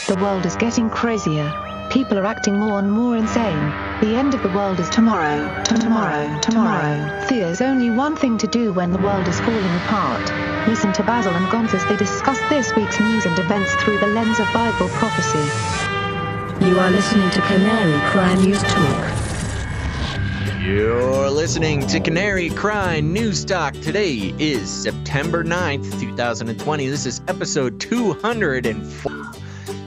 The world is getting crazier. People are acting more and more insane. The end of the world is tomorrow. Tomorrow. There's only one thing to do when the world is falling apart. Listen to Basil and Gonz as they discuss this week's news and events through the lens of Bible prophecy. You are listening to Canary Crime News Talk. You're listening to Canary Crime News Talk. Today is September 9th, 2020. This is episode 204.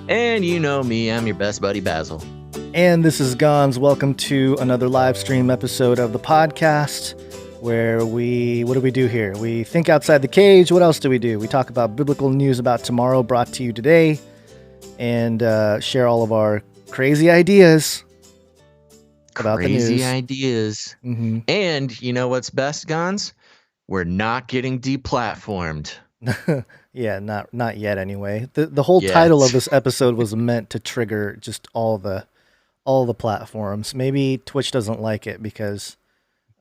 And you know me, I'm your best buddy, Basil. And this is Gonz. Welcome to another live stream episode of the podcast where what do we do here? We think outside the cage. What else do? We talk about biblical news about tomorrow brought to you today and share all of our crazy ideas about the news. Crazy ideas. Mm-hmm. And you know what's best, Gonz? We're not getting deplatformed. Yeah, not yet anyway. The whole title of this episode was meant to trigger just all the platforms. Maybe Twitch doesn't like it because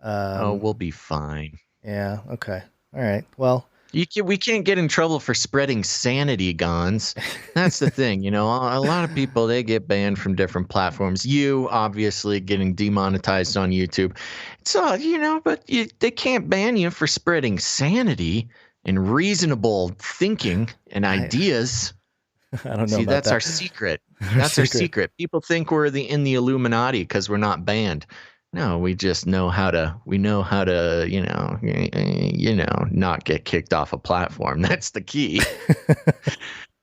we'll be fine. Yeah, okay. All right. Well, we can't get in trouble for spreading sanity, Gonz. That's the thing, you know. A lot of people, they get banned from different platforms. You obviously getting demonetized on YouTube. So, you know, but they can't ban you for spreading sanity and reasonable thinking and ideas. I don't know. See, about that's that. our secret. That's our secret. People think we're in the Illuminati because we're not banned. No, we just know how to. We know how to, you know, not get kicked off a platform. That's the key.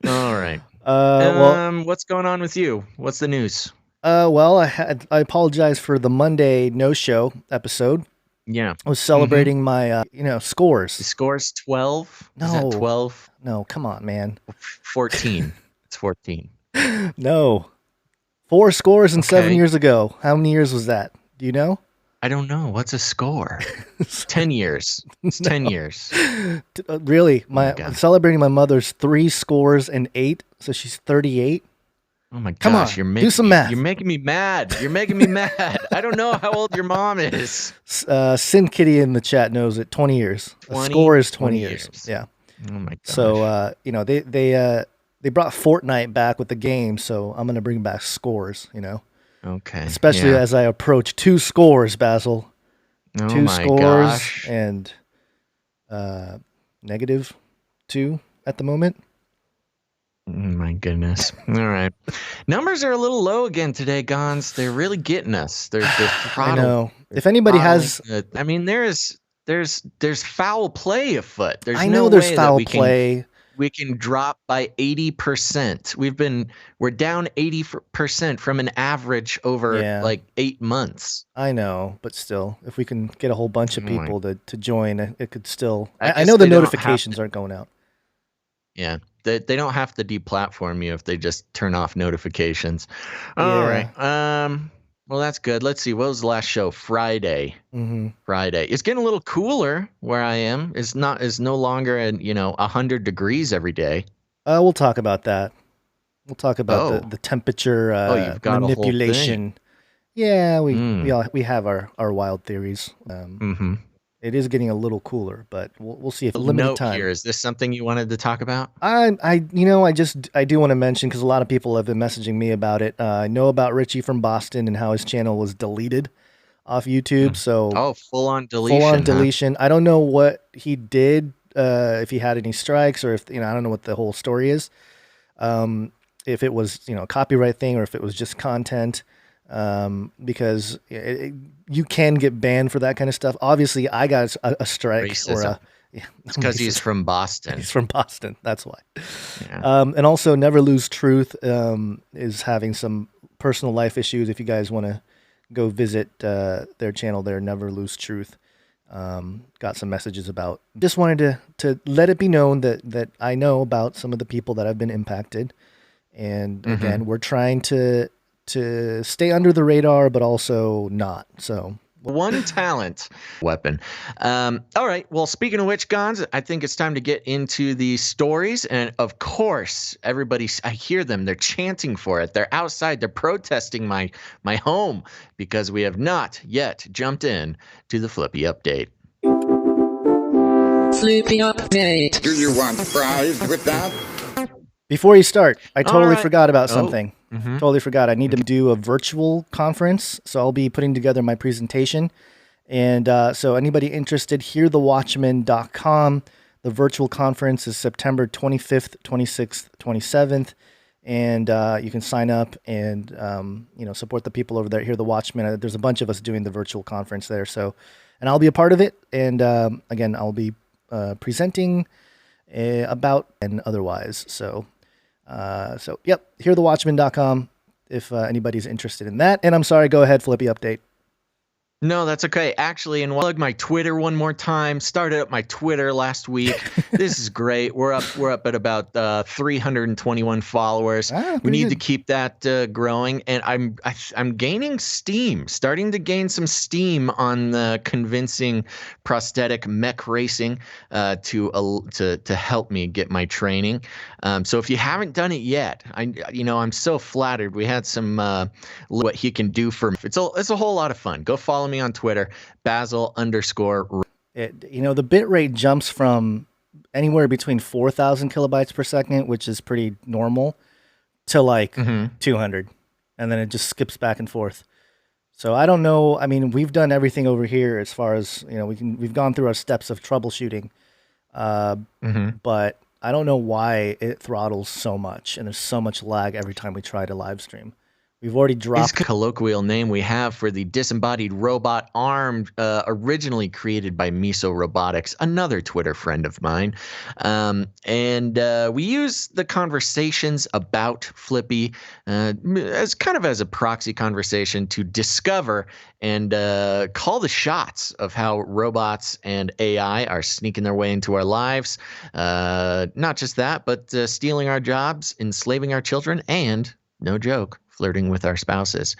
All right. What's going on with you? What's the news? Well, I apologize for the Monday no-show episode. Yeah. I was celebrating my, scores. The score's 12? No. Is that 12? No, come on, man. 14. It's 14. No. 4 scores and 7 years ago. How many years was that? Do you know? I don't know. What's a score? 10 years. It's 10 years. Really? Celebrating my mother's 3 scores and 8, so she's 38. Oh my gosh, Come on, do some math. You're making me mad. I don't know how old your mom is. Sin Kitty in the chat knows it. 20 years. A score is 20 years. Yeah. Oh my gosh. So, they brought Fortnite back with the game, so I'm going to bring back scores, Okay. Especially as I approach 2 scores, Basil. Oh 2 my scores gosh. and -2 at the moment. Oh my goodness. All right. Numbers are a little low again today, Gonz. They're really getting us. They're I know. If anybody has, I mean, there's foul play afoot. I know there's foul play. We can drop by 80%. We're down 80% from an average over like 8 months. I know, but still, if we can get a whole bunch of people to join, it could still. I know the notifications aren't going out. Yeah. They don't have to deplatform you if they just turn off notifications. All right. Well, that's good. Let's see. What was the last show? Friday. Mm-hmm. Friday. It's getting a little cooler where I am. It's no longer 100 degrees every day. We'll talk about that. We'll talk about the temperature you've got manipulation. Yeah, we have our wild theories. It is getting a little cooler, but we'll see if limited time. Here, is this something you wanted to talk about? I do want to mention because a lot of people have been messaging me about it. I know about Richie from Boston and how his channel was deleted off YouTube. So full-on deletion. I don't know what he did, if he had any strikes or if I don't know what the whole story is. If it was a copyright thing or if it was just content. Because you can get banned for that kind of stuff. Obviously, I got a strike. Racism. It's because he's from Boston. He's from Boston. That's why. Yeah. And also, Never Lose Truth is having some personal life issues. If you guys want to go visit their channel there, Never Lose Truth. Got some messages about. Just wanted to let it be known that I know about some of the people that have been impacted. And again, we're trying to stay under the radar, but also not. So one talent weapon. All right. Well, speaking of which, Gonz, I think it's time to get into the stories. And of course, I hear them. They're chanting for it. They're outside. They're protesting my home because we have not yet jumped in to the Flippy update. Flippy update. Do you want fries with that? Before you start, I All totally right. forgot about Oh. something. Mhm. Totally forgot. I need to do a virtual conference, so I'll be putting together my presentation. And so anybody interested, hearthewatchmen.com. The virtual conference is September 25th, 26th, 27th. And you can sign up and support the people over there. Hear the Watchmen. There's a bunch of us doing the virtual conference there. So, and I'll be a part of it. And again, I'll be presenting about and otherwise. So yep, hearthewatchmen.com if anybody's interested in that. And I'm sorry, go ahead, Flippy, update. No, that's okay. Actually, and we'll plug my Twitter one more time. Started up my Twitter last week. This is great. We're up at about 321 followers. We need to keep that growing, and I'm gaining steam. Starting to gain some steam on the convincing prosthetic mech racing to help me get my training. So if you haven't done it yet, I'm so flattered. We had some what he can do for me. It's a whole lot of fun. Go follow me on Twitter, Basil_. The bit rate jumps from anywhere between 4,000 kilobytes per second, which is pretty normal, to like 200, and then it just skips back and forth. So I don't know. I mean, we've done everything over here as far as we've gone through our steps of troubleshooting, but I don't know why it throttles so much, and there's so much lag every time we try to live stream. We've already dropped. It's a colloquial name we have for the disembodied robot arm originally created by Miso Robotics, another Twitter friend of mine. And we use the conversations about Flippy as a proxy conversation to discover and call the shots of how robots and AI are sneaking their way into our lives. Not just that, but stealing our jobs, enslaving our children, and, no joke, flirting with our spouses.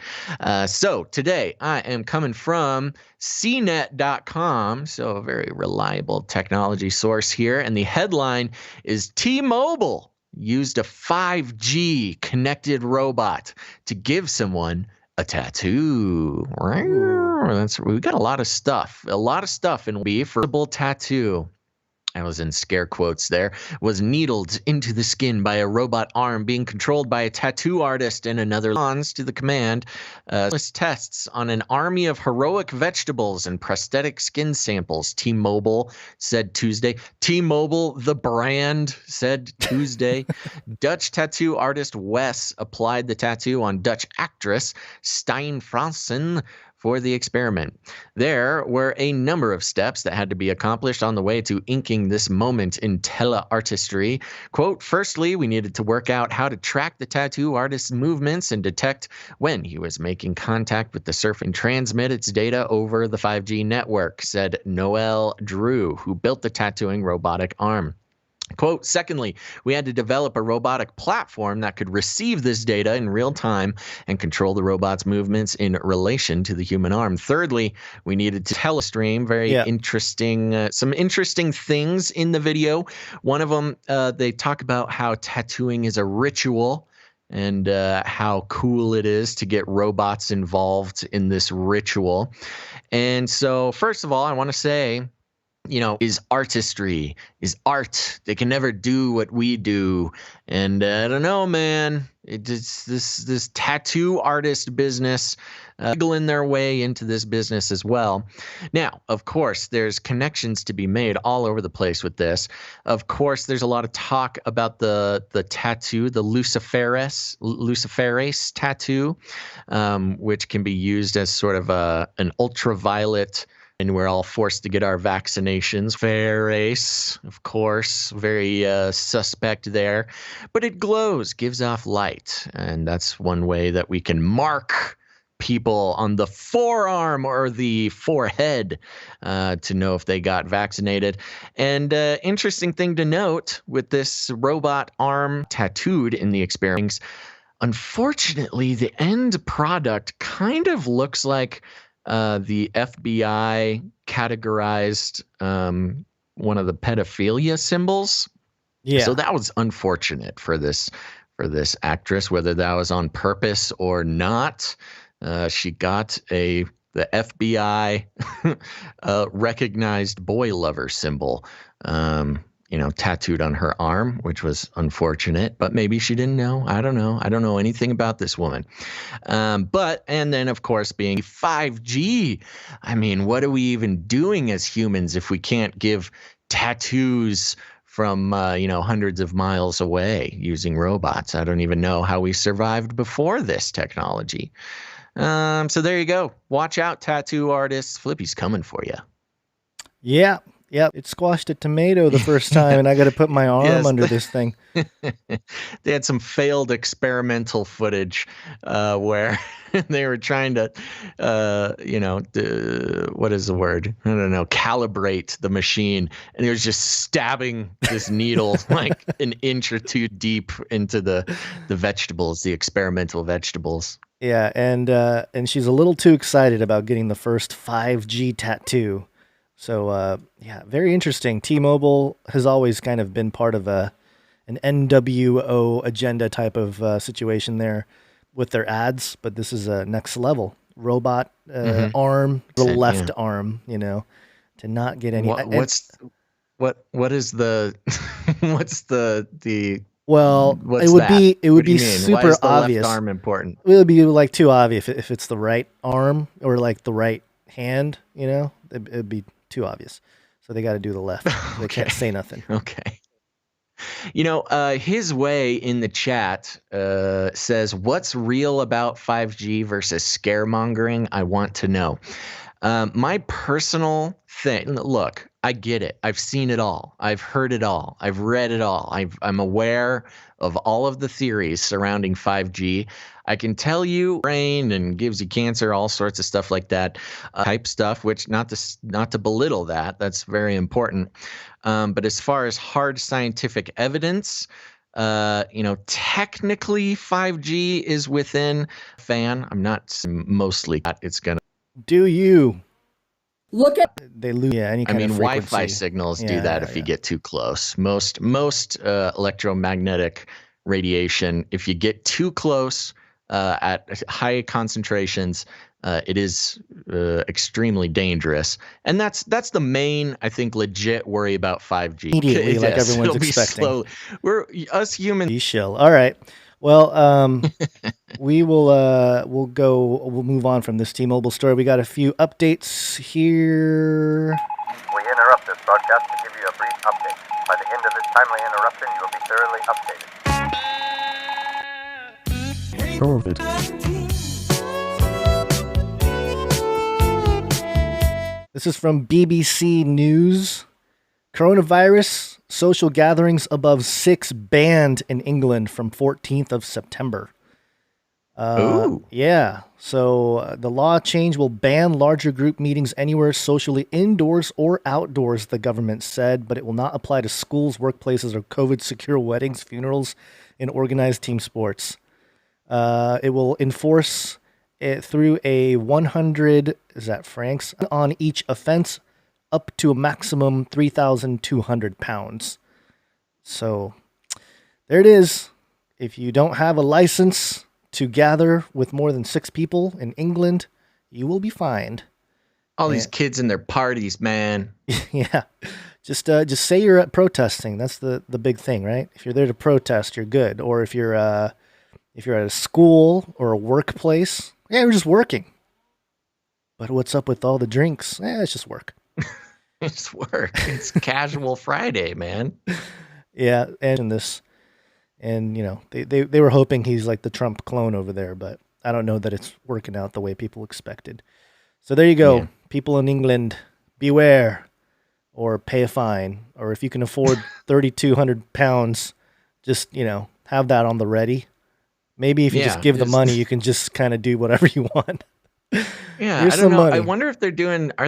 So today I am coming from cnet.com, so a very reliable technology source here. And the headline is T-Mobile used a 5G connected robot to give someone a tattoo. We got a lot of stuff in B for a tattoo. I was in scare quotes there, was needled into the skin by a robot arm being controlled by a tattoo artist and another responds to the command. Tests on an army of heroic vegetables and prosthetic skin samples, T-Mobile said Tuesday. T-Mobile, the brand, said Tuesday. Dutch tattoo artist Wes applied the tattoo on Dutch actress Stijn Fransen for the experiment. There were a number of steps that had to be accomplished on the way to inking this moment in teleartistry. Quote, firstly, we needed to work out how to track the tattoo artist's movements and detect when he was making contact with the surface and transmit its data over the 5G network, said Noel Drew, who built the tattooing robotic arm. Quote, secondly, we had to develop a robotic platform that could receive this data in real time and control the robot's movements in relation to the human arm. Thirdly, we needed to telestream interesting, some interesting things in the video. One of them, they talk about how tattooing is a ritual and how cool it is to get robots involved in this ritual. And so, first of all, I want to say, is artistry, is art. They can never do what we do. And I don't know, man. It's this tattoo artist business wiggling their way into this business as well. Now, of course, there's connections to be made all over the place with this. Of course, there's a lot of talk about the tattoo, the Luciferase tattoo, which can be used as sort of an ultraviolet. And we're all forced to get our vaccinations. Fair race, of course, very suspect there. But it glows, gives off light. And that's one way that we can mark people on the forearm or the forehead to know if they got vaccinated. And interesting thing to note with this robot arm tattooed in the experiments, unfortunately, the end product kind of looks like the FBI categorized one of the pedophilia symbols. Yeah. So that was unfortunate for this actress, whether that was on purpose or not. She got the FBI recognized boy lover symbol tattooed on her arm, which was unfortunate, but maybe she didn't know. I don't know. I don't know anything about this woman. And then, of course, being 5G. I mean, what are we even doing as humans if we can't give tattoos from, hundreds of miles away using robots? I don't even know how we survived before this technology. So there you go. Watch out, tattoo artists. Flippy's coming for you. Yeah. Yep, it squashed a tomato the first time, and I got to put my arm under this thing. They had some failed experimental footage where they were trying to, what is the word? I don't know, calibrate the machine, and it was just stabbing this needle like an inch or two deep into the vegetables, the experimental vegetables. Yeah, and she's a little too excited about getting the first 5G tattoo. So, very interesting. T-Mobile has always kind of been part of an NWO agenda type of situation there with their ads, but this is a next level. Robot arm, the left arm, to not get any... What is the... what's the... Well, what's it would be super Why is the obvious. Left arm important? It would be like too obvious if it's the right arm or like the right hand, it'd be too obvious. So they got to do the left. Okay. They can't say nothing. Okay. His way in the chat says, what's real about 5G versus scaremongering? I want to know. My personal thing, look, I get it. I've seen it all. I've heard it all. I've read it all. I'm aware of all of the theories surrounding 5G. I can tell you brain and gives you cancer, all sorts of stuff like that, type stuff, which not to belittle that. That's very important. But as far as hard scientific evidence, technically 5G is within fan. I'm not mostly. It's going to. Do you? Look at they lose any kind of frequency. Wi-Fi signals do that if you get too close. Most electromagnetic radiation, if you get too close at high concentrations, it is extremely dangerous. And that's the main, I think, legit worry about 5G. Immediately, like everyone's expecting. We're us humans. You shill. All right. Well, we'll move on from this T-Mobile story. We got a few updates here. We interrupt this broadcast to give you a brief update. By the end of this timely interruption, you will be thoroughly updated. COVID. This is from BBC News. Coronavirus, social gatherings above 6 banned in England from 14th of September. Yeah, so the law change will ban larger group meetings anywhere socially indoors or outdoors, the government said, but it will not apply to schools, workplaces, or COVID-secure weddings, funerals, and organized team sports. It will enforce it through a 100, is that francs, on each offense, up to a maximum £3,200. So there it is. If you don't have a license to gather with more than 6 people in England, you will be fined. All these kids and their parties, man. Yeah. Just say you're at protesting. That's the big thing, right? If you're there to protest, you're good. Or if you're at a school or a workplace, we're just working. But what's up with all the drinks? It's just work. It's work. It's casual Friday, man. Yeah, and they were hoping he's like the Trump clone over there, but I don't know that it's working out the way people expected. So there you go. Yeah. People in England, beware, or pay a fine, or if you can afford £3,200, just have that on the ready. Maybe if you just give the money, you can just kind of do whatever you want. Yeah, I don't know. Money. I wonder if are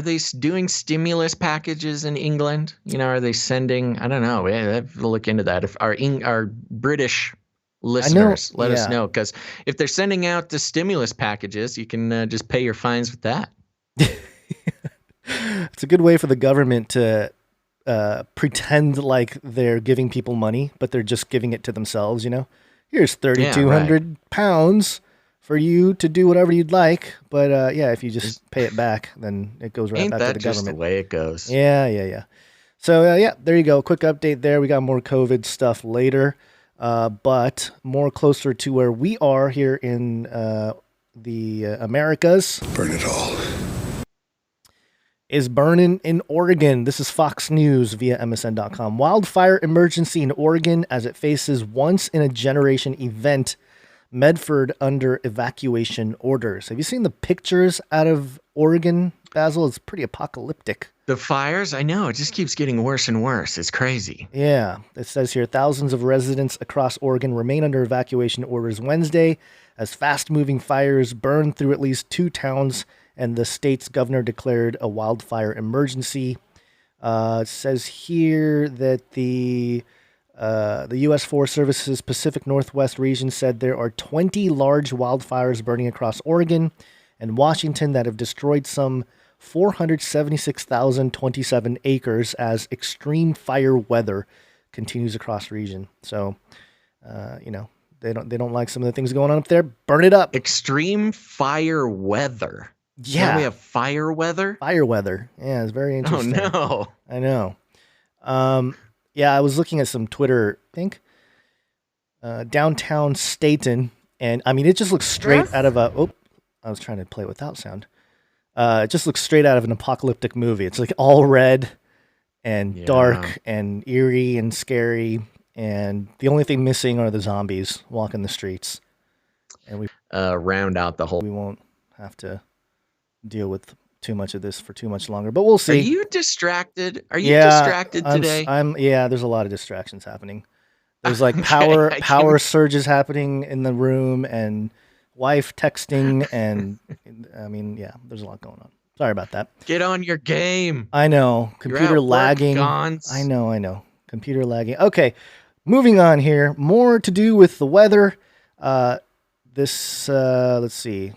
they doing stimulus packages in England? Are they sending, I don't know. I have to look into that. If our British listeners, let us know. Because if they're sending out the stimulus packages, you can just pay your fines with that. It's a good way for the government to pretend like they're giving people money, but they're just giving it to themselves, Here's £3,200 for you to do whatever you'd like, but if you just pay it back, then it goes right back to the government. Ain't that just the way it goes? Yeah. So yeah, there you go. Quick update there. We got more COVID stuff later, but more closer to where we are here in the Americas. Burn it all. Is burning in Oregon. This is Fox News via MSN.com. Wildfire emergency in Oregon as it faces once-in-a-generation event. Medford under evacuation orders. Have you seen the pictures out of Oregon, Basil? It's pretty apocalyptic. The fires, I know, it just keeps getting worse and worse. It's crazy. Yeah, it says here, thousands of residents across Oregon remain under evacuation orders Wednesday as fast-moving fires burn through at least 2 towns, and the state's governor declared a wildfire emergency. It says here that the U.S. Forest Service's Pacific Northwest region said there are 20 large wildfires burning across Oregon and Washington that have destroyed some 476,027 acres as extreme fire weather continues across the region. So, they don't like some of the things going on up there. Burn it up. Extreme fire weather. Yeah. Now we have fire weather? Fire weather. Yeah, it's very interesting. Oh, no. I know. Yeah, I was looking at some Twitter, I think, downtown Staten, and I mean, it just looks straight out of I was trying to play it without sound. It just looks straight out of an apocalyptic movie. It's like all red and dark and eerie and scary, and the only thing missing are the zombies walking the streets. And we round out the whole. We won't have to deal with too much of this for too much longer, but we'll see. Are you distracted? Are you distracted today? There's a lot of distractions happening. There's like power surges happening in the room and wife texting and I mean, yeah, there's a lot going on. Sorry about that. Get on your game. I know. Computer lagging. Gonz. I know. Computer lagging. Okay. Moving on here. More to do with the weather. Let's see.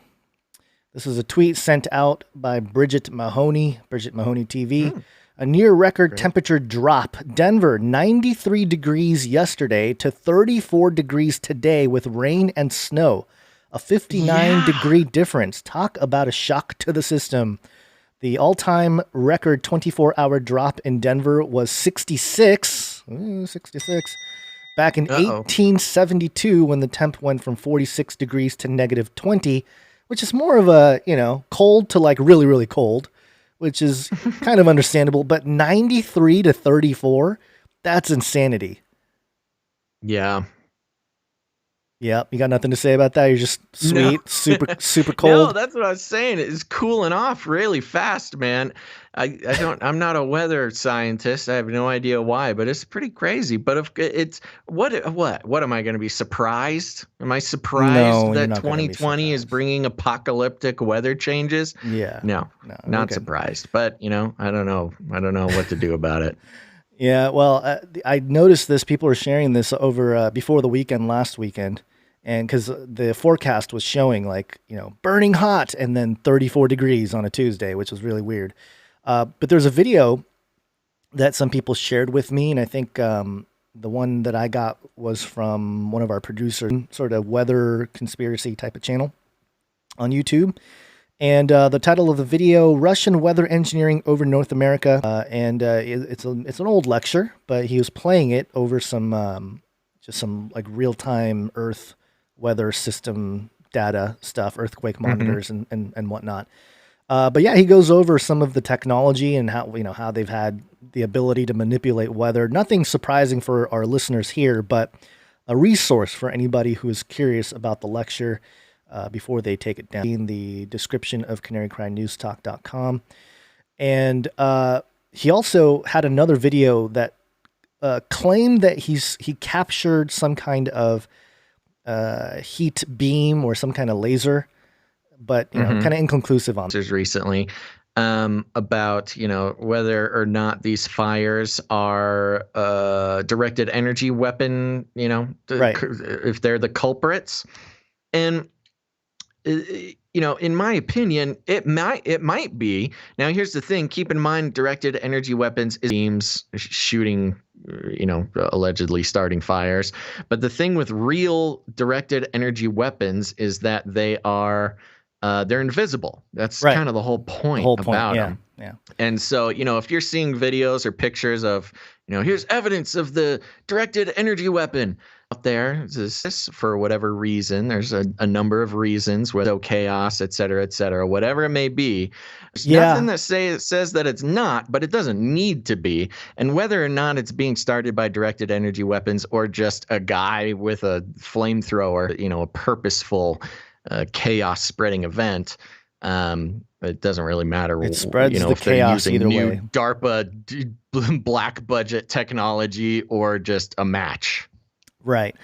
This is a tweet sent out by Bridget Mahoney TV. A near record temperature drop. Denver, 93 degrees yesterday to 34 degrees today with rain and snow. A 59 degree difference. Talk about a shock to the system. The all-time record 24-hour drop in Denver was 66. 66. Back in 1872 when the temp went from 46 degrees to negative 20. Which is more of a, cold to like really, really cold, which is kind of understandable. But 93 to 34, that's insanity. Yeah. Yeah, you got nothing to say about that? You're just sweet, super cold? No, that's what I was saying. It's cooling off really fast, man. I'm not a weather scientist. I have no idea why, but it's pretty crazy. But if it's what am I going to be surprised? Am I surprised that 2020 is bringing apocalyptic weather changes? Yeah. No, not surprised. But, I don't know. I don't know what to do about it. Yeah, well, I noticed this. People were sharing this over before the weekend, last weekend. And because the forecast was showing burning hot and then 34 degrees on a Tuesday, which was really weird. But there's a video that some people shared with me. And I think the one that I got was from one of our producers, sort of weather conspiracy type of channel on YouTube. And the title of the video, Russian Weather Engineering Over North America. It's an old lecture, but he was playing it over some like real-time Earth weather system data stuff, earthquake monitors and whatnot. But yeah, he goes over some of the technology and how they've had the ability to manipulate weather. Nothing surprising for our listeners here, but a resource for anybody who is curious about the lecture before they take it down in the description of canarycrynewstalk.com. And he also had another video that claimed that he captured some kind of heat beam or some kind of laser, but kind of inconclusive on it. Recently about whether or not these fires are directed energy weapon, if they're the culprits. And in my opinion, it might be. Now, here's the thing. Keep in mind, directed energy weapons is beams shooting, allegedly starting fires. But the thing with real directed energy weapons is that they are they're invisible. That's kind of the whole point about them. Yeah. And so, if you're seeing videos or pictures of, here's evidence of the directed energy weapon out there, this for whatever reason, there's a number of reasons, whether chaos, et cetera, whatever it may be. There's nothing that says that it's not, but it doesn't need to be. And whether or not it's being started by directed energy weapons or just a guy with a flamethrower, a purposeful chaos spreading event, it doesn't really matter. It spreads the if they're chaos using either new way. DARPA black budget technology or just a match. Right.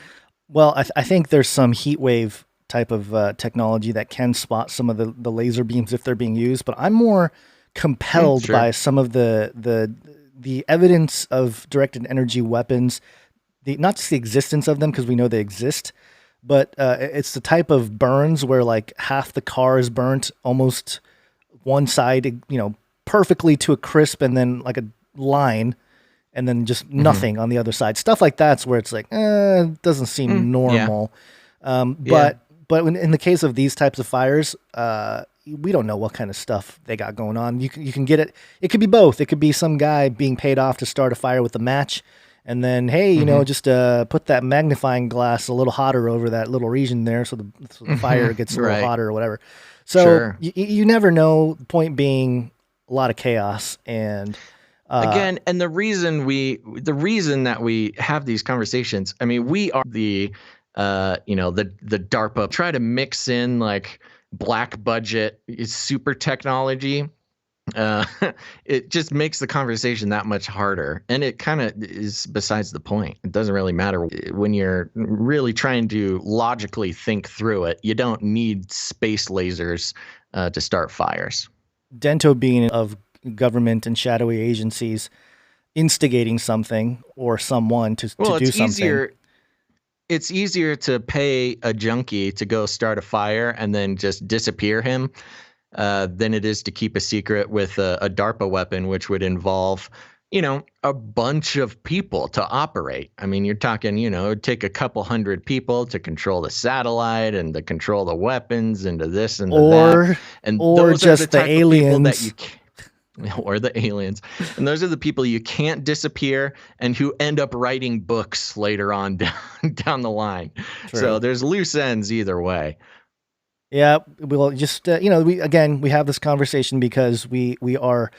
Well, I think there's some heat wave type of technology that can spot some of the laser beams if they're being used, but I'm more compelled by some of the evidence of directed energy weapons, not just the existence of them because we know they exist, but it's the type of burns where like half the car is burnt, almost one side, perfectly to a crisp, and then like a line, and then just nothing on the other side. Stuff like that's where it's like, it doesn't seem normal. But in the case of these types of fires, we don't know what kind of stuff they got going on. You can get it. It could be both. It could be some guy being paid off to start a fire with a match. And then, hey, just put that magnifying glass a little hotter over that little region there so the fire gets a little hotter or whatever. So you never know. The point being, a lot of chaos. And again, and the reason that we have these conversations, I mean, we are the DARPA try to mix in like black budget super technology. It just makes the conversation that much harder, and it kind of is besides the point. It doesn't really matter when you're really trying to logically think through it. You don't need space lasers to start fires. Dento being of government and shadowy agencies instigating something or someone to do something. It's easier to pay a junkie to go start a fire and then just disappear him than it is to keep a secret with a DARPA weapon, which would involve, a bunch of people to operate. I mean, you're talking, it would take a couple hundred people to control the satellite and to control the weapons and to this and to that. And or those just are the aliens. Or the aliens. And those are the people you can't disappear and who end up writing books later on down the line. True. So there's loose ends either way. Yeah, we'll just, we have this conversation because we are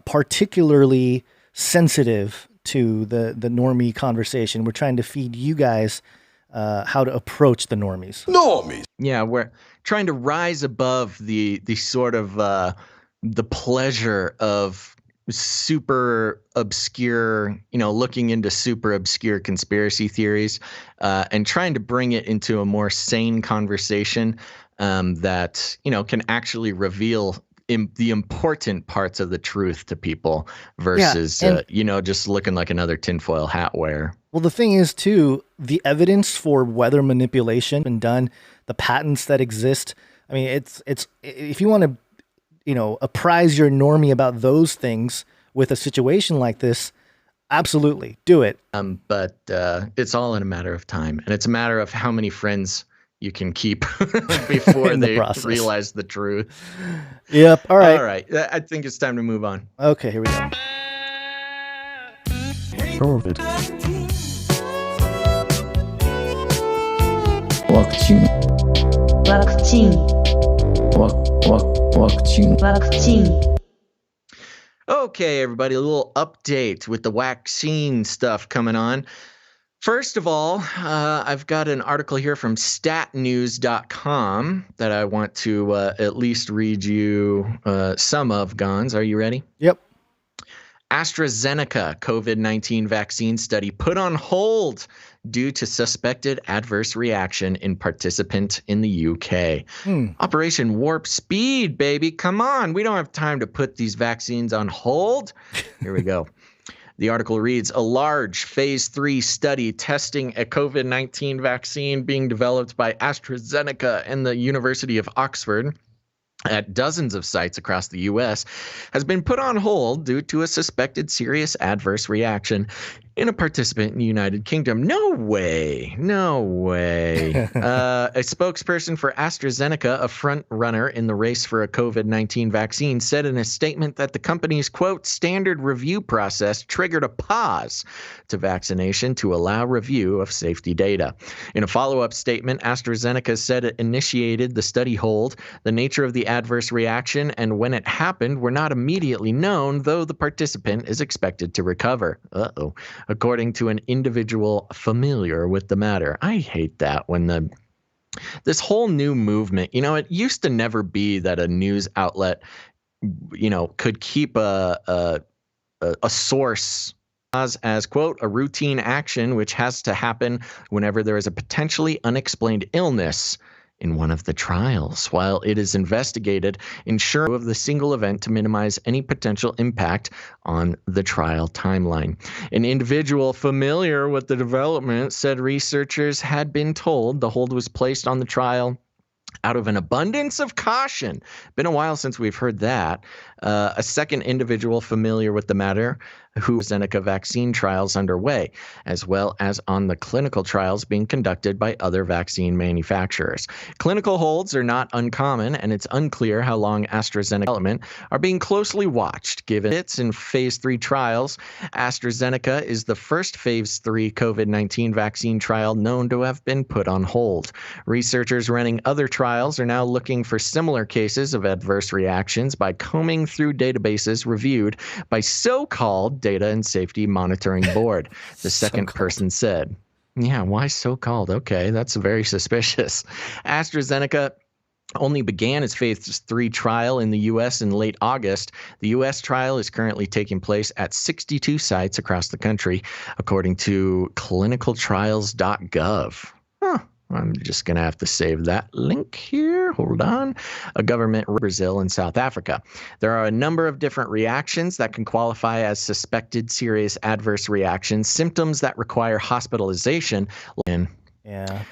particularly sensitive to the normie conversation. We're trying to feed you guys how to approach the normies. Yeah, we're trying to rise above the sort of the pleasure of super obscure, looking into super obscure conspiracy theories and trying to bring it into a more sane conversation that, can actually reveal the important parts of the truth to people versus, just looking like another tinfoil hat wearer. Well, the thing is, too, the evidence for weather manipulation been done, the patents that exist. I mean, it's if you want to, apprise your normie about those things with a situation like this, absolutely do it. But it's all in a matter of time, and it's a matter of how many friends you can keep before they realize the truth. Yep. All right. All right. I think it's time to move on. Okay, here we go. COVID. Vaccine. Okay, everybody, a little update with the vaccine stuff coming on. First of all, I've got an article here from statnews.com that I want to at least read you some of, Gonz. Are you ready? Yep. AstraZeneca COVID-19 vaccine study put on hold due to suspected adverse reaction in participant in the UK. Operation Warp Speed, baby. Come on. We don't have time to put these vaccines on hold. Here we go. The article reads, a large phase 3 study testing a COVID-19 vaccine being developed by AstraZeneca and the University of Oxford at dozens of sites across the U.S. has been put on hold due to a suspected serious adverse reaction in a participant in the United Kingdom. No way. No way. A spokesperson for AstraZeneca, a front runner in the race for a COVID-19 vaccine, said in a statement that the company's, quote, standard review process triggered a pause to vaccination to allow review of safety data. In a follow-up statement, AstraZeneca said it initiated the study hold. The nature of the adverse reaction and when it happened were not immediately known, though the participant is expected to recover. According to an individual familiar with the matter. I hate that when this whole new movement, it used to never be that a news outlet, could keep a source as, quote, a routine action which has to happen whenever there is a potentially unexplained illness in one of the trials, while it is investigated, ensuring of the single event to minimize any potential impact on the trial timeline. An individual familiar with the development said researchers had been told the hold was placed on the trial out of an abundance of caution. Been a while since we've heard that. A second individual familiar with the matter, who AstraZeneca vaccine trials underway, as well as on the clinical trials being conducted by other vaccine manufacturers. Clinical holds are not uncommon, and it's unclear how long AstraZeneca development are being closely watched. Given it's in phase 3 trials, AstraZeneca is the first phase 3 COVID-19 vaccine trial known to have been put on hold. Researchers running other trials are now looking for similar cases of adverse reactions by combing through databases reviewed by so-called Data and Safety Monitoring Board, the second person said. Yeah, why so-called? Okay, that's very suspicious. AstraZeneca only began its phase 3 trial in the U.S. in late August. The U.S. trial is currently taking place at 62 sites across the country, according to clinicaltrials.gov. I'm just going to have to save that link here. Hold on. A government in Brazil and South Africa. There are a number of different reactions that can qualify as suspected serious adverse reactions, symptoms that require hospitalization. Yeah.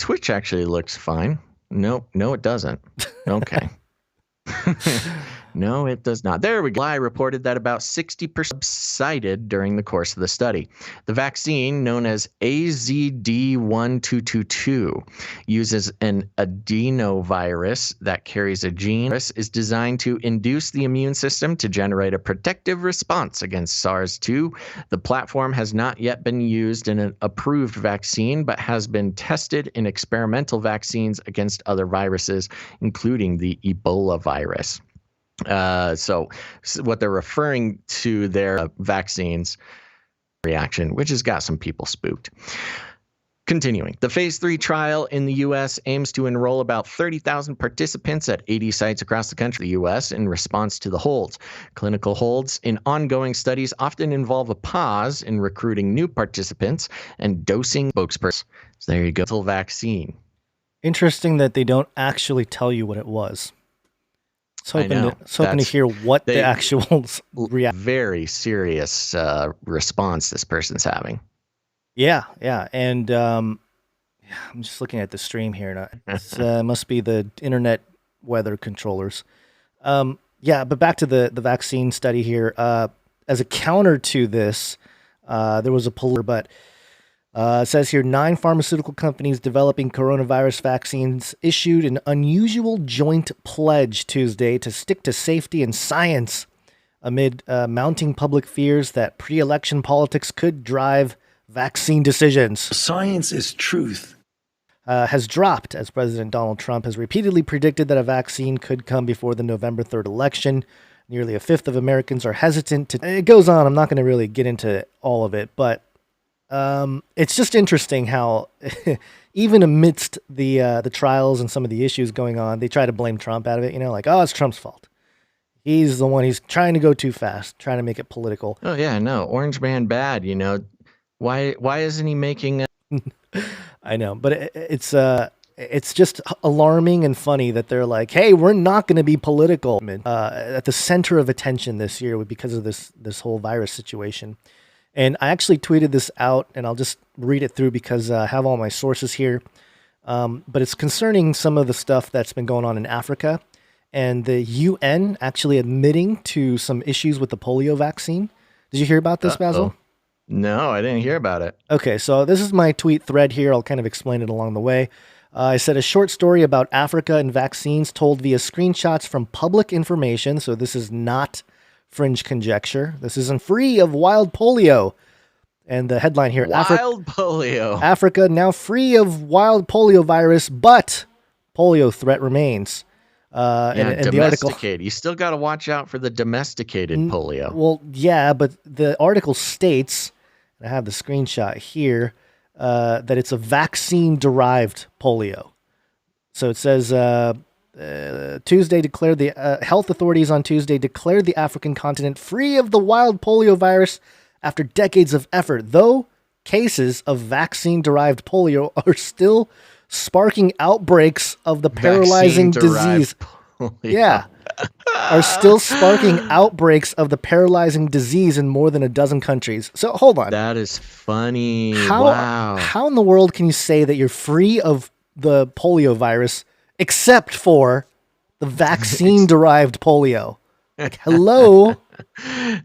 Twitch actually looks fine. No, it doesn't. Okay. No, it does not. There we go. I reported that about 60% subsided during the course of the study. The vaccine, known as AZD1222, uses an adenovirus that carries a gene. Is designed to induce the immune system to generate a protective response against SARS-2. The platform has not yet been used in an approved vaccine, but has been tested in experimental vaccines against other viruses, including the Ebola virus. So what they're referring to their vaccines reaction, which has got some people spooked. Continuing, the phase 3 trial in the U.S. aims to enroll about 30,000 participants at 80 sites across the country, the U.S., in response to the holds. Clinical holds in ongoing studies often involve a pause in recruiting new participants and dosing spokespersons. So there you go. Vaccine. Interesting that they don't actually tell you what it was. Hoping to hear what the actual reaction. Very serious response this person's having. Yeah, and I'm just looking at the stream here. It must be the internet weather controllers. But back to the vaccine study here. As a counter to this, there was a poll, but it says here 9 pharmaceutical companies developing coronavirus vaccines issued an unusual joint pledge Tuesday to stick to safety and science amid mounting public fears that pre-election politics could drive vaccine decisions. Science is truth. Has dropped as President Donald Trump has repeatedly predicted that a vaccine could come before the November 3rd election. Nearly a fifth of Americans are hesitant to. It goes on. I'm not going to really get into all of it, but it's just interesting how even amidst the trials and some of the issues going on, they try to blame Trump out of it. Like, oh, it's Trump's fault. He's the one. He's trying to go too fast, trying to make it political. Oh yeah, no, Orange Man bad. Why isn't he making? I know, but it's just alarming and funny that they're like, hey, we're not going to be political at the center of attention this year because of this whole virus situation. And I actually tweeted this out, and I'll just read it through because I have all my sources here. But it's concerning some of the stuff that's been going on in Africa, and the UN actually admitting to some issues with the polio vaccine. Did you hear about this, Basil? No, I didn't hear about it. Okay, so this is my tweet thread here. I'll kind of explain it along the way. I said a short story about Africa and vaccines told via screenshots from public information. So this is not fringe conjecture. This isn't free of wild polio. And the headline here, Wild polio. Africa now free of wild polio virus, but polio threat remains. And the article, you still got to watch out for the domesticated polio. Well, yeah, but the article states, I have the screenshot here, that it's a vaccine-derived polio. So it says Tuesday declared the health authorities on Tuesday declared the African continent free of the wild polio virus after decades of effort, though cases of vaccine-derived polio are still sparking outbreaks of the paralyzing disease. Yeah. Are still sparking outbreaks of the paralyzing disease in more than a dozen countries. So hold on. That is funny. Wow. How in the world can you say that you're free of the polio virus except for the vaccine-derived polio? Like, hello.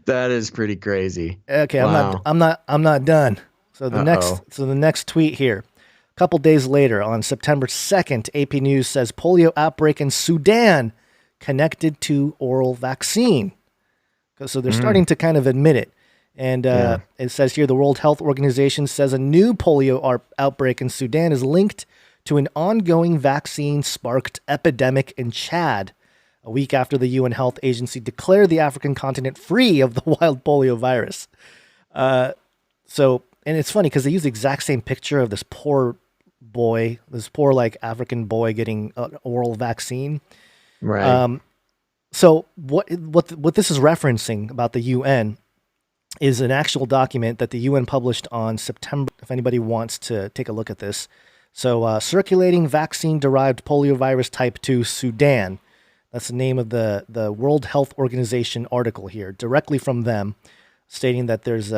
That is pretty crazy. Okay, wow. I'm not done. So the next tweet here. A couple days later, on September 2nd, AP News says polio outbreak in Sudan connected to oral vaccine. So they're starting to kind of admit it. And it says here the World Health Organization says a new polio outbreak in Sudan is linked to an ongoing vaccine-sparked epidemic in Chad, a week after the UN Health Agency declared the African continent free of the wild polio virus. And it's funny because they use the exact same picture of this poor like African boy getting an oral vaccine. Right. So what this is referencing about the UN is an actual document that the UN published on September, if anybody wants to take a look at this. So circulating vaccine-derived poliovirus type 2 Sudan. That's the name of the World Health Organization article here, directly from them, stating that there's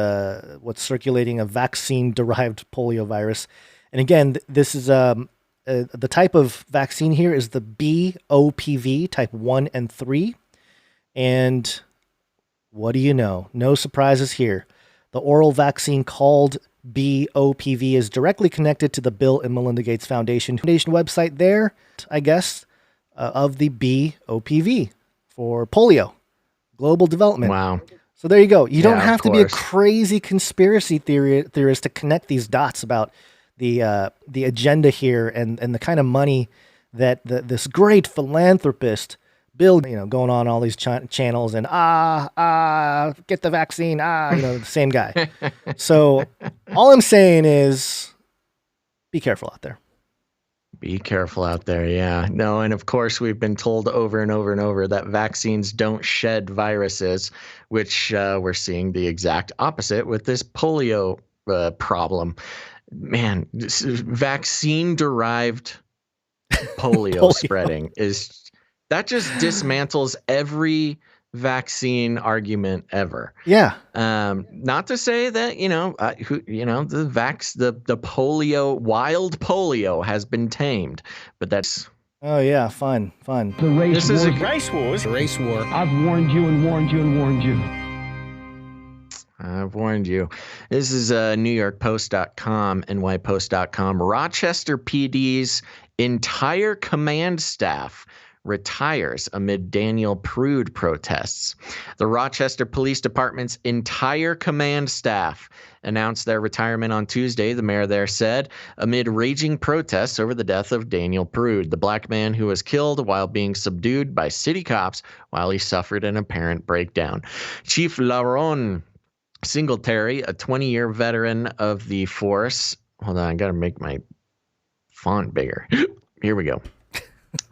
what's circulating a vaccine-derived poliovirus. And again, this is the type of vaccine here is the BOPV type 1 and 3. And what do you know? No surprises here. The oral vaccine called BOPV is directly connected to the Bill and Melinda Gates Foundation website there, I guess, of the BOPV for polio, global development. Wow. So there you go. You don't have to be a crazy conspiracy theorist to connect these dots about the agenda here and the kind of money that this great philanthropist Bill, going on all these channels and get the vaccine, the same guy. So all I'm saying is be careful out there. Be careful out there. Yeah. No. And of course, we've been told over and over and over that vaccines don't shed viruses, which we're seeing the exact opposite with this polio problem. Man, vaccine-derived polio spreading that just dismantles every vaccine argument ever. Yeah. Not to say that the polio, wild polio, has been tamed, but that's. Oh yeah, fun. The race wars. Race war. I've warned you and warned you and warned you. I've warned you. This is NewYorkPost.com, NYPost.com. Rochester PD's entire command staff retires amid Daniel Prude protests. The Rochester Police Department's entire command staff announced their retirement on Tuesday, the mayor there said, amid raging protests over the death of Daniel Prude, the black man who was killed while being subdued by city cops while he suffered an apparent breakdown. Chief Laron Singletary, a 20-year veteran of the force. Hold on, I got to make my font bigger. Here we go.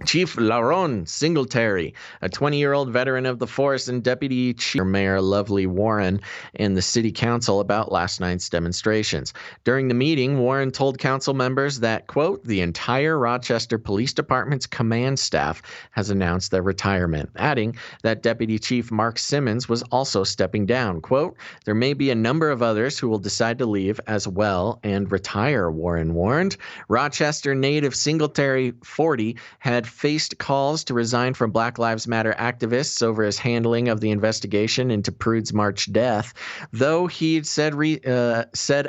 Chief Laron Singletary, a 20-year-old veteran of the force and Deputy Chief Mayor Lovely Warren and the city council about last night's demonstrations. During the meeting, Warren told council members that, quote, the entire Rochester Police Department's command staff has announced their retirement, adding that Deputy Chief Mark Simmons was also stepping down. Quote, there may be a number of others who will decide to leave as well and retire, Warren warned. Rochester native Singletary, 40, had faced calls to resign from Black Lives Matter activists over his handling of the investigation into Prude's March death, though he'd said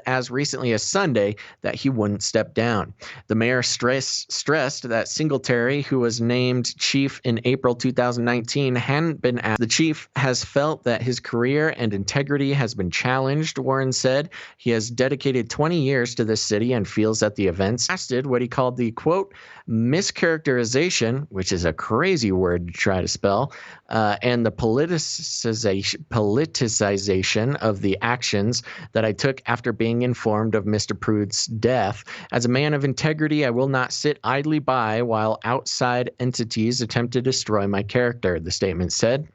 as recently as Sunday that he wouldn't step down. The mayor stressed that Singletary, who was named chief in April 2019, hadn't been asked. The chief has felt that his career and integrity has been challenged, Warren said. He has dedicated 20 years to this city and feels that the events lasted what he called the, quote, mischaracterization, which is a crazy word to try to spell, and the politicization of the actions that I took after being informed of Mr. Prude's death. As a man of integrity, I will not sit idly by while outside entities attempt to destroy my character, the statement said.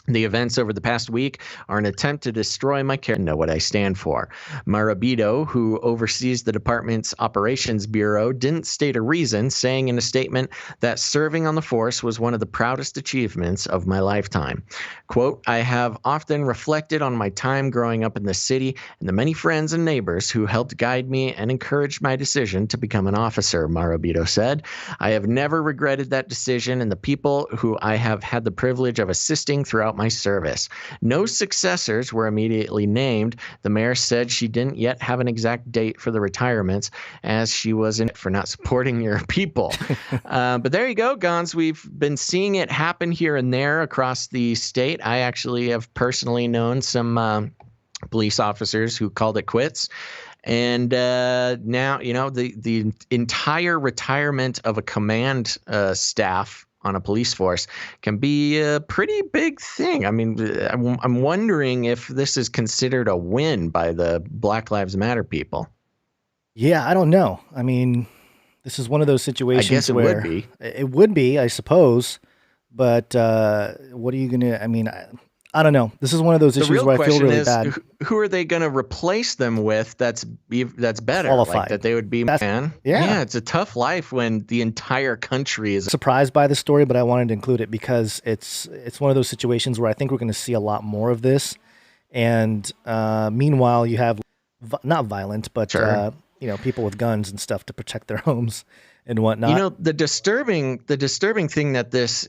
The events over the past week are an attempt to destroy my character and know what I stand for. Marabito, who oversees the department's operations bureau, didn't state a reason, saying in a statement that serving on the force was one of the proudest achievements of my lifetime. Quote, I have often reflected on my time growing up in the city and the many friends and neighbors who helped guide me and encouraged my decision to become an officer, Marabito said. I have never regretted that decision and the people who I have had the privilege of assisting throughout my service. No successors were immediately named. The mayor said she didn't yet have an exact date for the retirements as she was in it for not supporting your people. But there you go, Gonz. We've been seeing it happen here and there across the state. I actually have personally known some police officers who called it quits. And now, you know, the entire retirement of a command staff on a police force can be a pretty big thing. I mean, I'm wondering if this is considered a win by the Black Lives Matter people. Yeah, I don't know. I mean, this is one of those situations I guess it where would be. It would be, I suppose. But what are you going to, I mean, I don't know. This is one of those issues where I feel really bad. Who are they going to replace them with that's better? Qualified. Like that they would be, man. Yeah, it's a tough life when the entire country is surprised by the story, but I wanted to include it because it's one of those situations where I think we're going to see a lot more of this. And meanwhile, you have not violent, but sure. You know, people with guns and stuff to protect their homes and whatnot. You know, the disturbing thing that this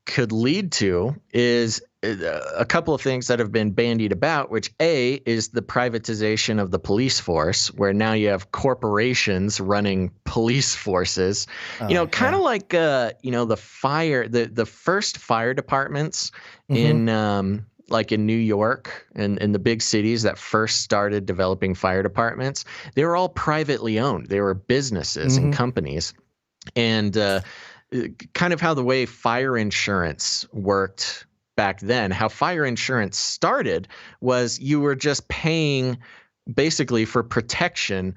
could lead to is a couple of things that have been bandied about, which A is the privatization of the police force, where now you have corporations running police forces. You know, kind of like you know, the first fire departments in like in New York and in the big cities that first started developing fire departments, they were all privately owned. They were businesses and companies. And kind of how the way fire insurance worked back then, how fire insurance started was you were just paying basically for protection,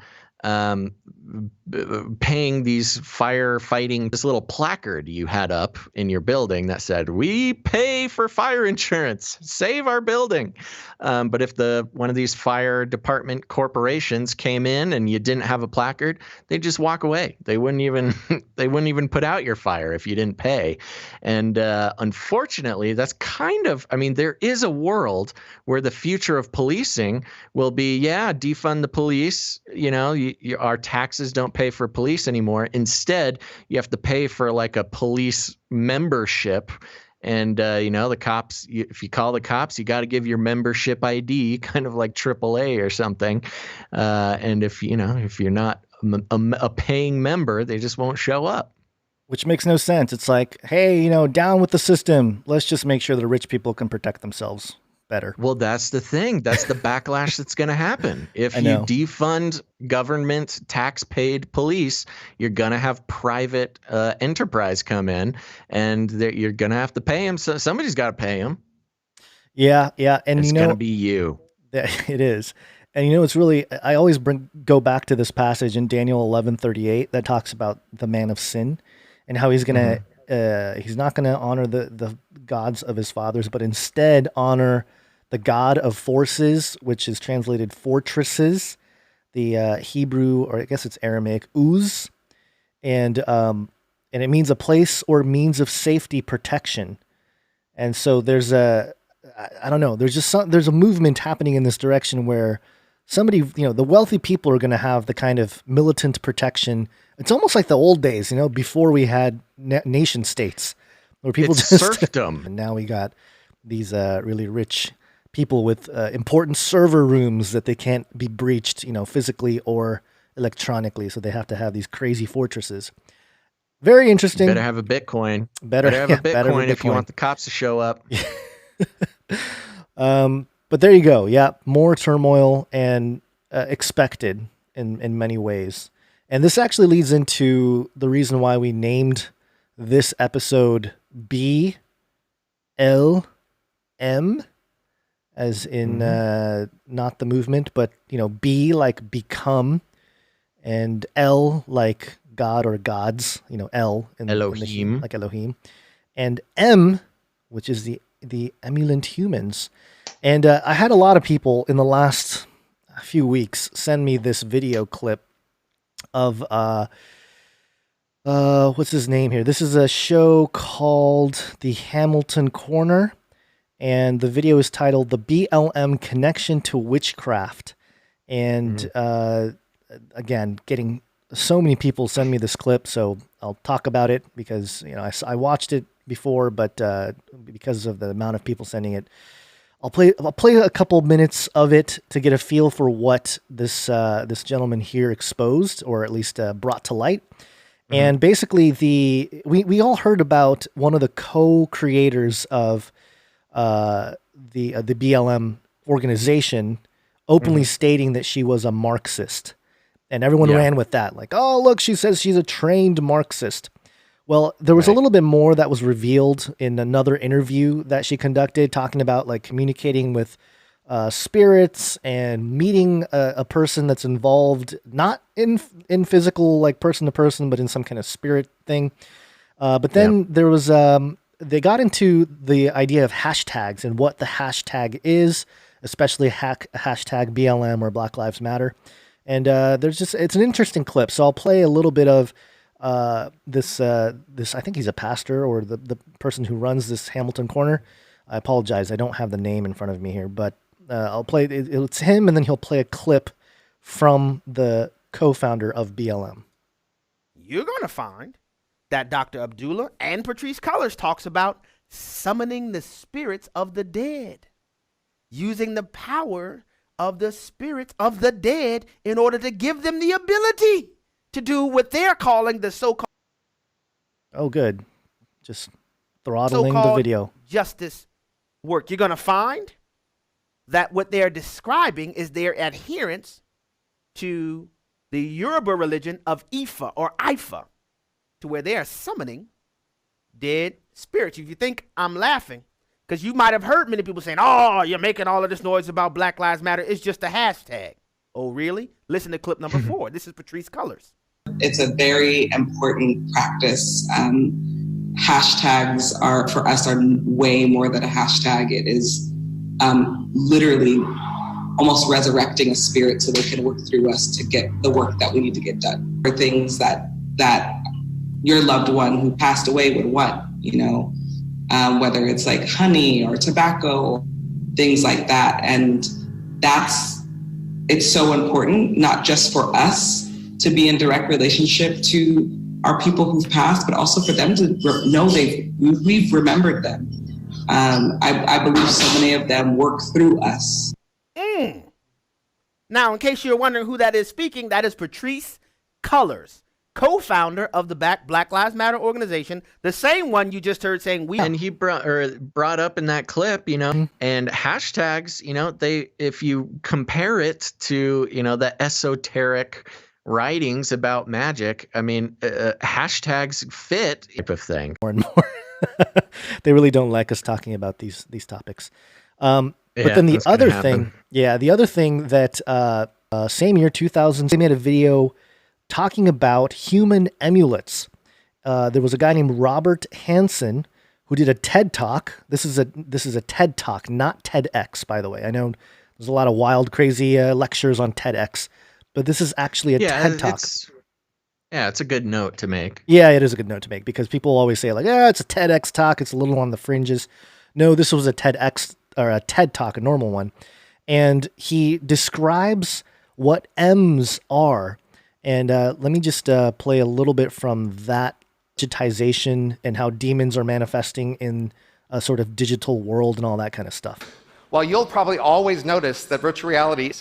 paying these firefighting, this little placard you had up in your building that said, we pay for fire insurance, save our building. But if one of these fire department corporations came in and you didn't have a placard, they'd just walk away. They wouldn't even put out your fire if you didn't pay. And unfortunately, that's kind of, I mean, there is a world where the future of policing will be, defund the police, you know, our taxes don't pay for police anymore. Instead, you have to pay for like a police membership. And, you know, the cops, if you call the cops, you got to give your membership ID, kind of like AAA or something. And if you're not a paying member, they just won't show up. Which makes no sense. It's like, hey, you know, down with the system. Let's just make sure the rich people can protect themselves better. Well, that's the thing. That's the backlash that's going to happen. If you defund government tax-paid police, you're going to have private enterprise come in, and you're going to have to pay them. So somebody's got to pay them. Yeah. And it's going to be you. It is. And you know, it's really, I always go back to this passage in Daniel 11:38 that talks about the man of sin and how he's going to he's not going to honor the gods of his fathers, but instead honor the god of forces, which is translated fortresses, the Hebrew, or I guess it's Aramaic, Uz, and it means a place or means of safety protection. And so there's I don't know, there's a movement happening in this direction where somebody, the wealthy people are going to have the kind of militant protection. It's almost like the old days, before we had nation states, where people it's just serfdom. And now we got these really rich people with important server rooms that they can't be breached, physically or electronically. So they have to have these crazy fortresses. Very interesting. Better have a Bitcoin. Better have a Bitcoin if you want the cops to show up. But there you go. Yeah, more turmoil and expected in many ways. And this actually leads into the reason why we named this episode BLM, as in not the movement, but B like become, and L like God or gods. L in Elohim, like Elohim, and M, which is the emulant humans. And I had a lot of people in the last few weeks send me this video clip of what's his name here? This is a show called The Hamilton Corner, and the video is titled "The BLM Connection to Witchcraft." And again, getting so many people send me this clip, so I'll talk about it because I watched it before, but because of the amount of people sending it, I'll play a couple minutes of it to get a feel for what this gentleman here exposed, or at least brought to light. And basically, we all heard about one of the co-creators of the BLM organization openly stating that she was a Marxist, and everyone ran with that, like, oh look, she says she's a trained Marxist. Well, there was a little bit more that was revealed in another interview that she conducted, talking about like communicating with spirits and meeting a person that's involved, not in physical, like person to person, but in some kind of spirit thing. But then there was, they got into the idea of hashtags and what the hashtag is, especially hashtag BLM or Black Lives Matter. And it's an interesting clip. So I'll play a little bit of this I think he's a pastor, or the person who runs this Hamilton Corner. I apologize, I don't have the name in front of me here, but I'll play it's him, and then he'll play a clip from the co-founder of BLM. You're going to find that Dr. Abdullah and Patrice Cullors talks about summoning the spirits of the dead, using the power of the spirits of the dead in order to give them the ability to do what they're calling the so-called... Oh, good. Just throttling the video. Justice work. You're going to find that what they're describing is their adherence to the Yoruba religion of Ifa or Ifa, to where they are summoning dead spirits. If you think I'm laughing, because you might have heard many people saying, oh, you're making all of this noise about Black Lives Matter, it's just a hashtag. Oh, really? Listen to clip number 4. This is Patrice Cullors. It's a very important practice. Hashtags are, for us, are way more than a hashtag. It is literally almost resurrecting a spirit so they can work through us to get the work that we need to get done. For things that your loved one who passed away would want, whether it's like honey or tobacco, things like that. And it's so important, not just for us to be in direct relationship to our people who've passed, but also for them to know we've remembered them. I believe so many of them work through us. Now, in case you're wondering who that is speaking, that is Patrice Cullors, co-founder of the Black Lives Matter organization, the same one you just heard saying we. And he brought up in that clip, and hashtags, if you compare it to, the esoteric writings about magic, hashtags fit type of thing. More and more. They really don't like us talking about these topics. But then the other thing that same year, 2000, they made a video talking about human emulets. there was a guy named Robert Hansen who did a TED Talk. This is a TED Talk, not TEDx, by the way. I know there's a lot of wild, crazy lectures on TEDx, but this is actually a TED Talk. It's a good note to make. Yeah, it is a good note to make because people always say like, it's a TEDx talk. It's a little on the fringes. No, this was a TEDx or a TED Talk, a normal one. And he describes what Ems are. And let me just play a little bit from that digitization and how demons are manifesting in a sort of digital world and all that kind of stuff. Well, you'll probably always notice that virtual reality,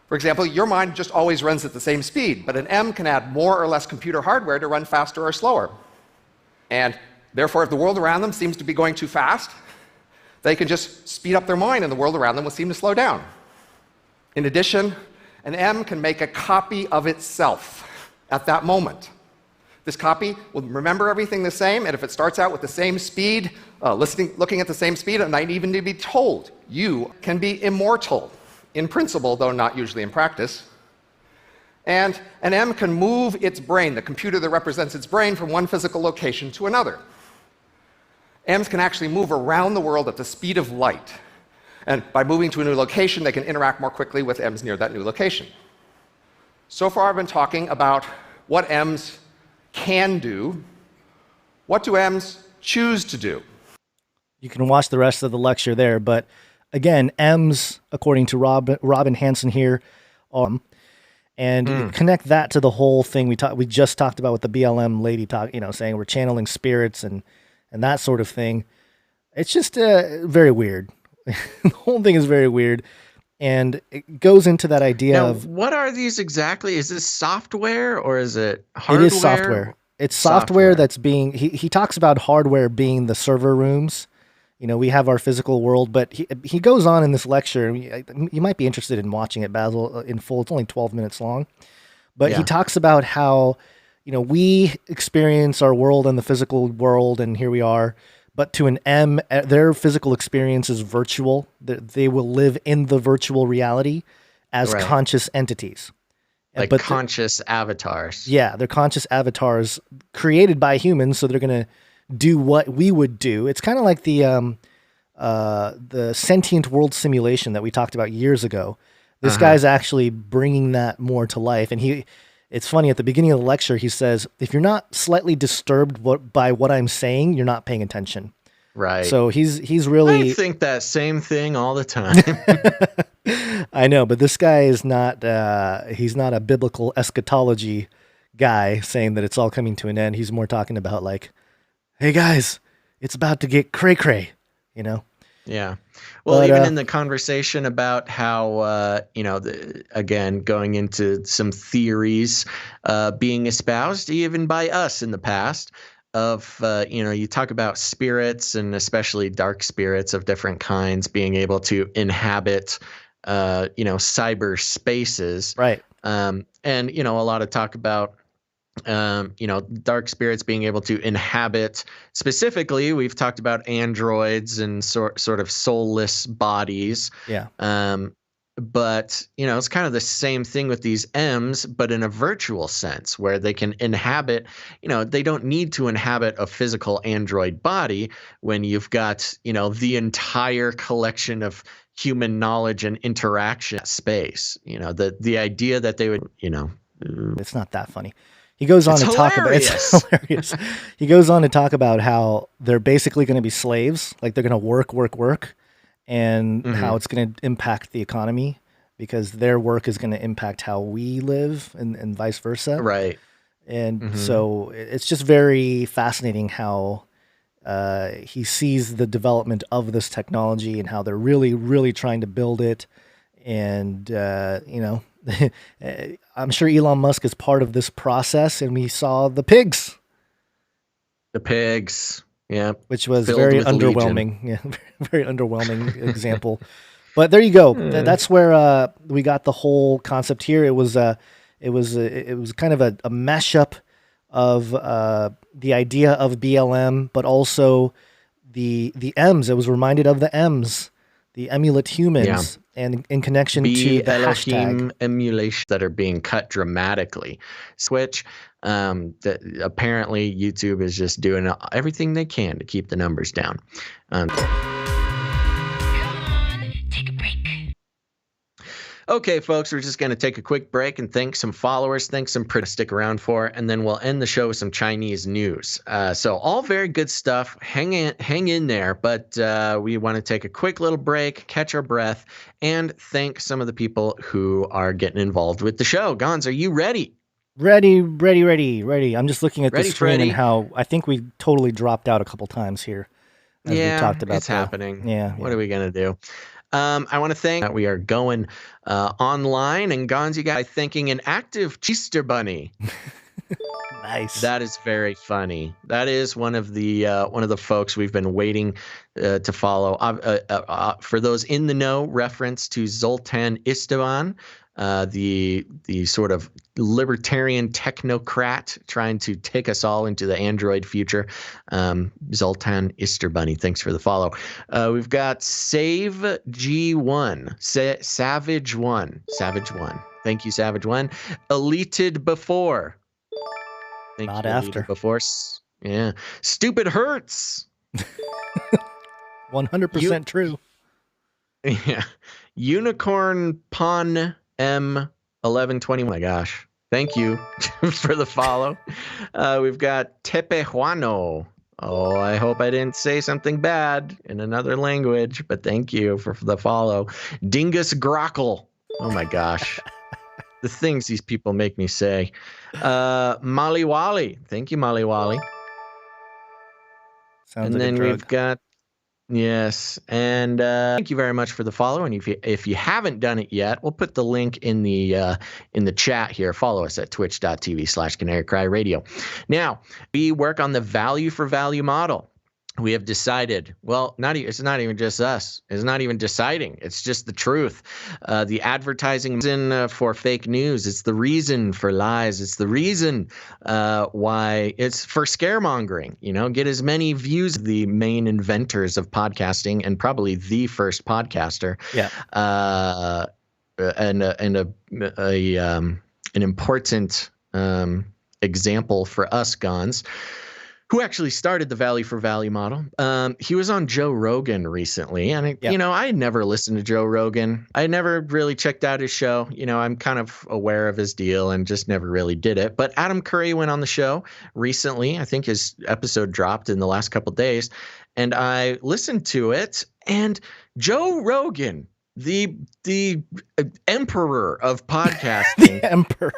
for example, your mind just always runs at the same speed, but an M can add more or less computer hardware to run faster or slower. And therefore, if the world around them seems to be going too fast, they can just speed up their mind and the world around them will seem to slow down. In addition, an M can make a copy of itself at that moment. This copy will remember everything the same, and if it starts out with the same speed, looking at the same speed, it might even be told, you can be immortal, in principle, though not usually in practice. And an M can move its brain, the computer that represents its brain, from one physical location to another. M's can actually move around the world at the speed of light. And by moving to a new location, they can interact more quickly with M's near that new location. So far, I've been talking about what M's can do. What do M's choose to do? You can watch the rest of the lecture there, but again, M's, according to Robin Hansen here, and connect that to the whole thing we just talked about with the BLM lady saying we're channeling spirits and that sort of thing. It's just very weird. The whole thing is very weird, and it goes into that idea of what are these exactly? Is this software or is it hardware? It is software. It's software that's being. He talks about hardware being the server rooms. We have our physical world, but he goes on in this lecture. You might be interested in watching it, Basil, in full. It's only 12 minutes long, but he talks about how we experience our world and the physical world, and here we are. But to an M, their physical experience is virtual. They will live in the virtual reality as conscious entities. Like conscious avatars. Yeah, they're conscious avatars created by humans, so they're going to do what we would do. It's kind of like the sentient world simulation that we talked about years ago. This guy's actually bringing that more to life. And it's funny, at the beginning of the lecture, he says, if you're not slightly disturbed by what I'm saying, you're not paying attention. Right. So he's really... I think that same thing all the time. I know, but this guy is not, he's not a biblical eschatology guy saying that it's all coming to an end. He's more talking about like, hey guys, it's about to get cray-cray, Yeah. Well, even in the conversation about how, again, going into some theories being espoused, even by us in the past, of, you talk about spirits and especially dark spirits of different kinds being able to inhabit, cyber spaces. Right. And, a lot of talk about, dark spirits being able to inhabit. Specifically, we've talked about androids and sort of soulless bodies. Yeah. But it's kind of the same thing with these M's, but in a virtual sense, where they can inhabit. They don't need to inhabit a physical android body when you've got the entire collection of human knowledge and interaction space. The idea that they would it's not that funny. He goes on to talk about it's hilarious. He goes on to talk about how they're basically going to be slaves, like they're going to work, and how it's going to impact the economy because their work is going to impact how we live and vice versa. Right. And so it's just very fascinating how he sees the development of this technology and how they're really, really trying to build it. And, I'm sure Elon Musk is part of this process, and we saw the pigs. The pigs, yeah. Which was very underwhelming. Yeah, very underwhelming example. But there you go. That's where we got the whole concept here. It was kind of a mashup of the idea of BLM, but also the M's. It was reminded of the M's, the emulate humans. And in connection to the Elohim hashtag emulations that are being cut dramatically. Switch. Apparently, YouTube is just doing everything they can to keep the numbers down. Okay, folks, we're just going to take a quick break and thank some followers, thank some stick around for, and then we'll end the show with some Chinese news. So all very good stuff. Hang in there, but we want to take a quick little break, catch our breath, and thank some of the people who are getting involved with the show. Gonz, are you ready? Ready. I'm just looking at the screen Freddy. and how I think we totally dropped out a couple times here. As we talked about it's happening. Yeah. What are we going to do? I want to thank that we are going online, and Gonz, you guys thanking an active Easter bunny. Nice. That is very funny. That is one of the folks we've been waiting to follow. For those in the know, reference to Zoltan Esteban, the sort of libertarian technocrat trying to take us all into the Android future. Zoltan Easterbunny, thanks for the follow. We've got Save G1, Savage One. Thank you, Savage One. Elated Before. Thank Not you, after. Before. Yeah. Stupid Hurts. 100% true. Yeah. Unicorn Pun M1120. My gosh. Thank you for the follow. We've got Tepehuano. Oh, I hope I didn't say something bad in another language, but thank you for the follow. Dingus Grockle. Oh my gosh. The things these people make me say. Maliwali. Thank you, Maliwali. Sounds and like then a drug. we've got yes, and thank you very much for the follow. And if you haven't done it yet, we'll put the link in the chat here. Follow us at twitch.tv/CanaryCryRadio. Now we work on the value for value model. We have decided, well, it's not even just us. It's not even deciding. It's just the truth. The advertising reason for fake news. It's the reason for lies. It's the reason why it's for scaremongering. Get as many views. The main inventors of podcasting and probably the first podcaster. Yeah. And an important example for us, Gonz, who actually started the value for value model. He was on Joe Rogan recently. And, I had never listened to Joe Rogan. I never really checked out his show. I'm kind of aware of his deal and just never really did it. But Adam Curry went on the show recently. I think his episode dropped in the last couple of days. And I listened to it. And Joe Rogan, the emperor of podcasting. The emperor.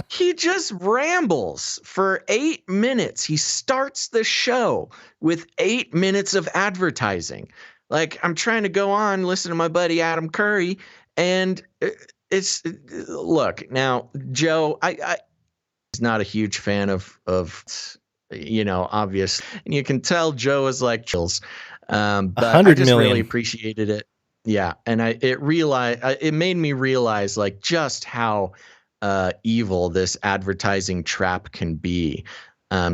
He just rambles for 8 minutes. He starts the show with 8 minutes of advertising. Like, I'm trying to go on, listen to my buddy Adam Curry, and look, now, Joe, I he's not a huge fan of obvious. And you can tell Joe is like chills. But I just really appreciated it. Yeah, and it made me realize like just how evil this advertising trap can be.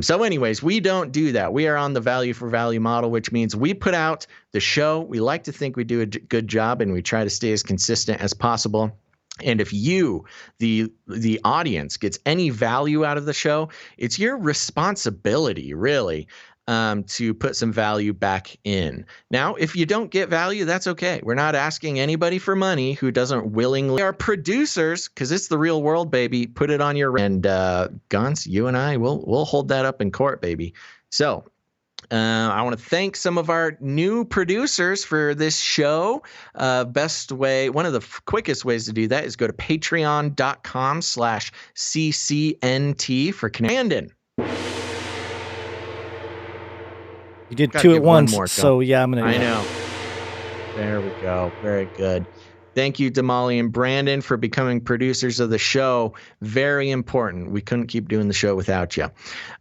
So anyways, we don't do that. We are on the value for value model, which means we put out the show. We like to think we do a good job, and we try to stay as consistent as possible. And if you, the audience, gets any value out of the show, it's your responsibility, really, to put some value back in. Now, if you don't get value, that's okay. We're not asking anybody for money who doesn't willingly. Our producers, because it's the real world, baby. Put it on your and Gonz, you and I, we'll hold that up in court, baby. So I want to thank some of our new producers for this show. Best way, one of the quickest ways to do that is go to patreon.com/CCNT for Canary. You did two at once, more, so yeah, I'm going to... I know. There we go. Very good. Thank you, Damali and Brandon, for becoming producers of the show. Very important. We couldn't keep doing the show without you.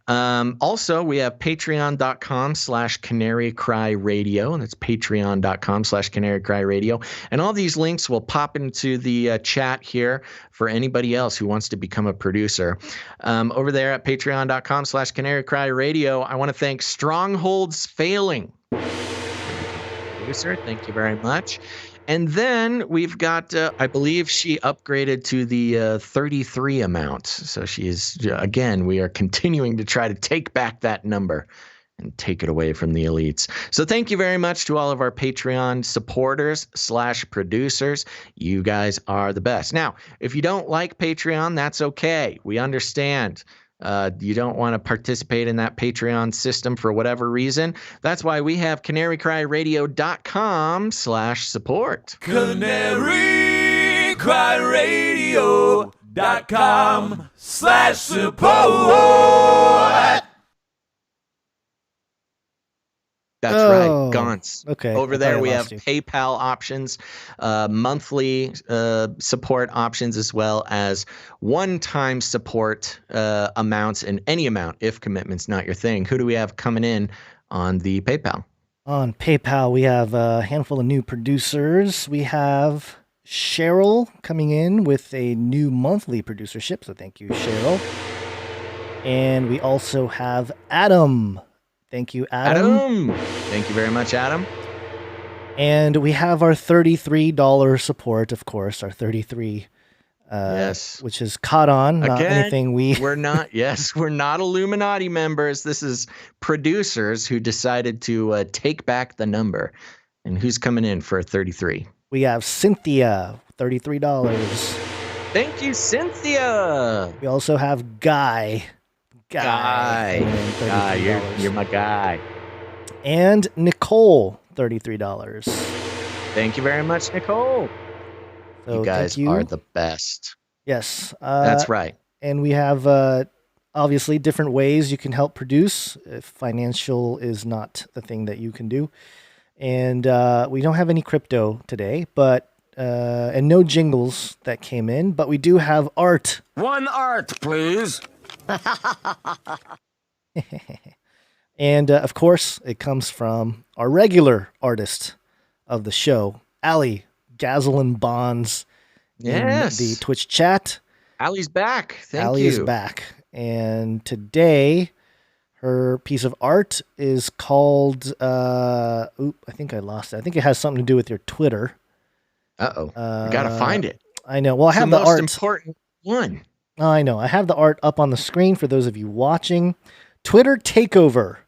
Also, we have patreon.com/CanaryCryRadio, and that's patreon.com/CanaryCryRadio. And all these links will pop into the chat here for anybody else who wants to become a producer. Over there at patreon.com/CanaryCryRadio, I want to thank Strongholds Failing. Producer, thank you very much. And then we've got, I believe she upgraded to the 33 amount. So she is, again, we are continuing to try to take back that number and take it away from the elites. So thank you very much to all of our Patreon supporters / producers. You guys are the best. Now, if you don't like Patreon, that's okay. We understand. You don't want to participate in that Patreon system for whatever reason. That's why we have canarycryradio.com/support. canarycryradio.com/support. That's right, Gonz. Okay. Over there we have PayPal options, monthly support options, as well as one-time support amounts in any amount if commitment's not your thing. Who do we have coming in on the PayPal? On PayPal, we have a handful of new producers. We have Cheryl coming in with a new monthly producership, so thank you, Cheryl. And we also have Adam. Thank you, Adam. Thank you very much, Adam. And we have our $33 support, of course, our 33, yes, which is caught on. Not Again, anything we're not. Yes, we're not Illuminati members. This is producers who decided to take back the number. And who's coming in for 33? We have Cynthia, $33. Thank you, Cynthia. We also have Guy. Guy, you're my guy. And Nicole, $33. Thank you very much, Nicole. So you guys are the best. Yes. That's right. And we have obviously different ways you can help produce if financial is not the thing that you can do. And we don't have any crypto today, but and no jingles that came in, but we do have art. One art, please. And of course, it comes from our regular artist of the show, Allie Gazelin Bonds. Yes. In the Twitch chat. Allie's back. Thank Allie you. is back. And today, her piece of art is called, I think I lost it. I think it has something to do with your Twitter. Uh-oh. You got to find it. I know. Well, I have the most art. Important one. I know. I have the art up on the screen for those of you watching. Twitter Takeover,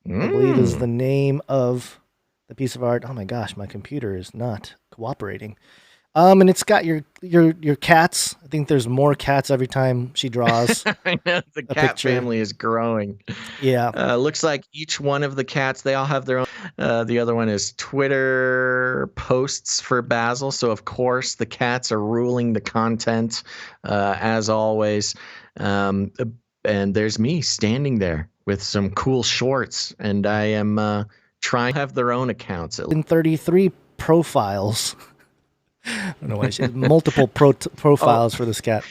I believe, is the name of the piece of art. Oh my gosh, my computer is not cooperating. And it's got your cats. I think there's more cats every time she draws. I know the cat family is growing. Yeah. Looks like each one of the cats, they all have their own. The other one is Twitter posts for Basil. So of course the cats are ruling the content as always. And there's me standing there with some cool shorts, and I am trying to have their own accounts. In 33 profiles. I don't know why she has multiple profiles for this cat.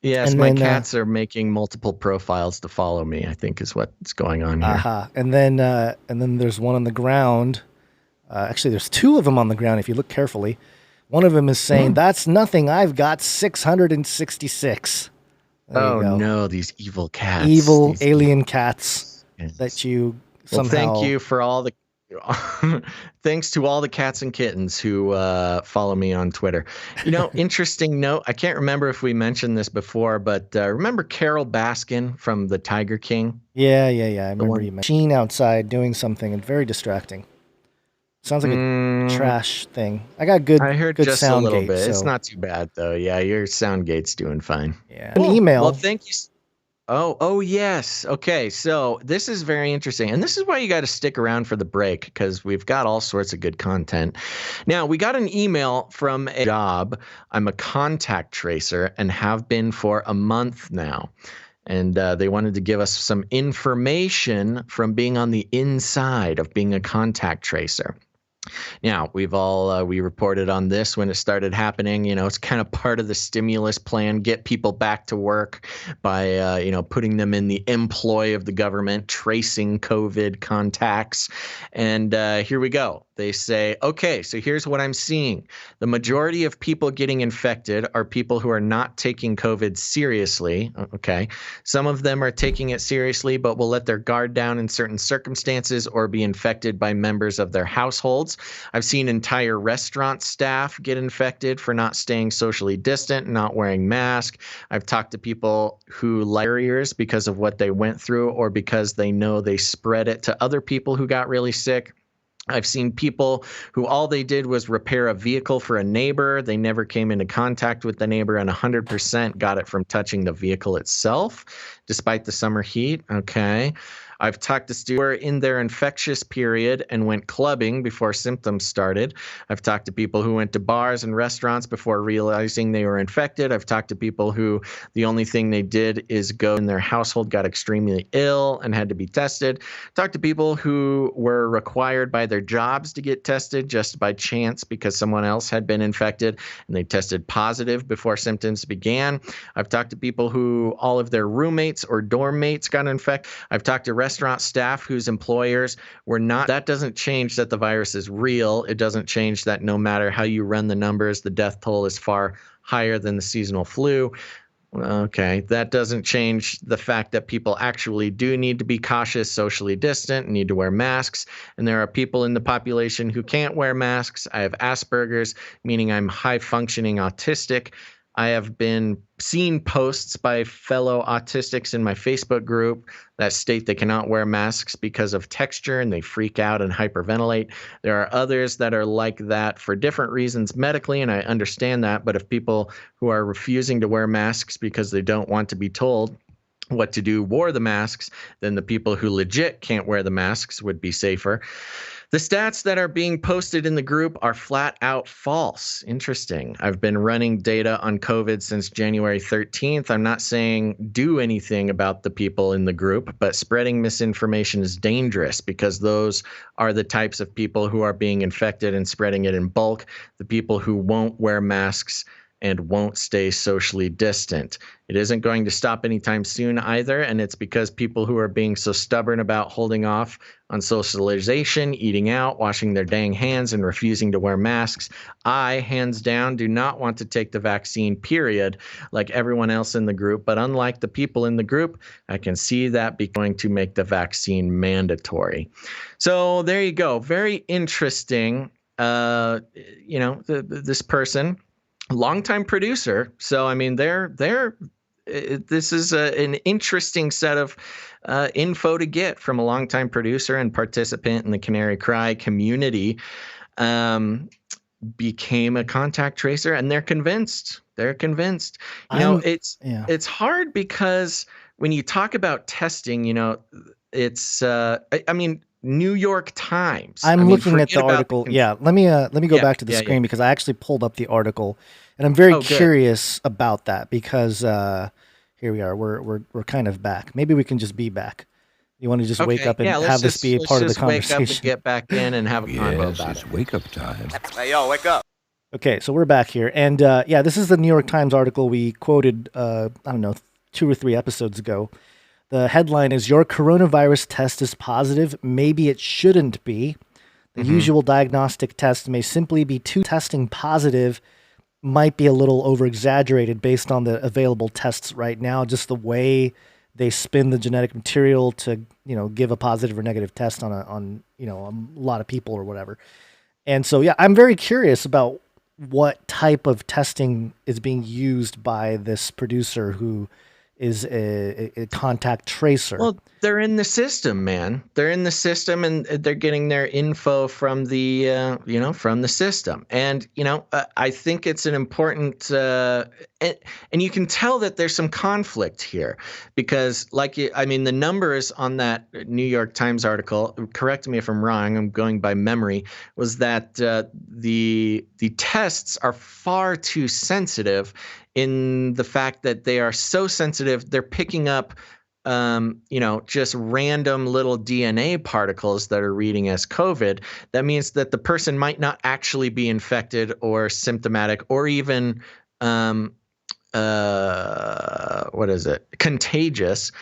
Yes, and my then, cats are making multiple profiles to follow me, I think is what's going on here. And then there's one on the ground. Actually, there's two of them on the ground if you look carefully. One of them is saying, "That's nothing. I've got 666." Oh no, these evil cats. Evil alien cats that you somehow... Well, thank you for all the... Thanks to all the cats and kittens who follow me on Twitter. You know, interesting note. I can't remember if we mentioned this before, but remember Carol Baskin from The Tiger King? Yeah. I remember you mentioned. Machine outside doing something and very distracting. Sounds like a trash thing. I got good. I heard good just sound a little gate, bit. so. It's not too bad though. Yeah, your sound gate's doing fine. Yeah. An email. Well, thank you. Oh yes. Okay, so this is very interesting, and this is why you got to stick around for the break, because we've got all sorts of good content. Now, we got an email from a job. I'm a contact tracer and have been for a month now. And they wanted to give us some information from being on the inside of being a contact tracer. Now, we've all, we reported on this when it started happening. You know, it's kind of part of the stimulus plan, get people back to work by, you know, putting them in the employ of the government, tracing COVID contacts. And here we go. They say, okay, so here's what I'm seeing. The majority of people getting infected are people who are not taking COVID seriously. Okay. Some of them are taking it seriously, but will let their guard down in certain circumstances or be infected by members of their households. I've seen entire restaurant staff get infected for not staying socially distant, not wearing masks. I've talked to people who like barriers because of what they went through or because they know they spread it to other people who got really sick. I've seen people who all they did was repair a vehicle for a neighbor. They never came into contact with the neighbor and 100% got it from touching the vehicle itself, despite the summer heat. Okay. I've talked to students who were in their infectious period and went clubbing before symptoms started. I've talked to people who went to bars and restaurants before realizing they were infected. I've talked to people who the only thing they did is go in their household, got extremely ill and had to be tested. Talked to people who were required by their jobs to get tested just by chance because someone else had been infected and they tested positive before symptoms began. I've talked to people who all of their roommates or dorm mates got infected. I've talked to restaurant staff whose employers were not. That doesn't change that the virus is real. It doesn't change that no matter how you run the numbers, the death toll is far higher than the seasonal flu. Okay, that doesn't change the fact that people actually do need to be cautious, socially distant, need to wear masks. And there are people in the population who can't wear masks. I have Asperger's, meaning I'm high functioning autistic. I have been seeing posts by fellow autistics in my Facebook group that state they cannot wear masks because of texture and they freak out and hyperventilate. There are others that are like that for different reasons medically, and I understand that. But if people who are refusing to wear masks because they don't want to be told what to do wore the masks, then the people who legit can't wear the masks would be safer. The stats that are being posted in the group are flat out false. Interesting. I've been running data on COVID since January 13th. I'm not saying do anything about the people in the group, but spreading misinformation is dangerous because those are the types of people who are being infected and spreading it in bulk, the people who won't wear masks and won't stay socially distant. It isn't going to stop anytime soon either, and it's because people who are being so stubborn about holding off on socialization, eating out, washing their dang hands, and refusing to wear masks. I, hands down, do not want to take the vaccine, period, like everyone else in the group, but unlike the people in the group, I can see that be going to make the vaccine mandatory. So there you go. Very interesting. This person, longtime producer. So, I mean, this is an interesting set of info to get from a longtime producer and participant in the Canary Cry community. Became a contact tracer, and they're convinced. It's hard because when you talk about testing, it's New York Times. I'm looking at the article. Let me go back to the screen because I actually pulled up the article, and I'm very curious about that because here we are. We're kind of back. Maybe we can just be back. You want to just wake up and have this be a part of the conversation? Wake up and get back in and have a convo about it. Wake up time. Hey, yo, wake up. Okay, so we're back here, and this is the New York Times article we quoted. 2 or 3 episodes ago. The headline is, "Your coronavirus test is positive. Maybe it shouldn't be. The usual diagnostic test may simply be testing positive. Might be a little over-exaggerated based on the available tests right now, just the way they spin the genetic material to, give a positive or negative test on a lot of people or whatever." And so, I'm very curious about what type of testing is being used by this producer who is a contact tracer. Well, they're in the system, man. They're in the system, and they're getting their info from the, from the system. And, I think it's an important, and you can tell that there's some conflict here because, the numbers on that New York Times article, correct me if I'm wrong, I'm going by memory, was that the tests are far too sensitive in the fact that they are so sensitive, they're picking up, just random little DNA particles that are reading as COVID. That means that the person might not actually be infected or symptomatic or even, contagious,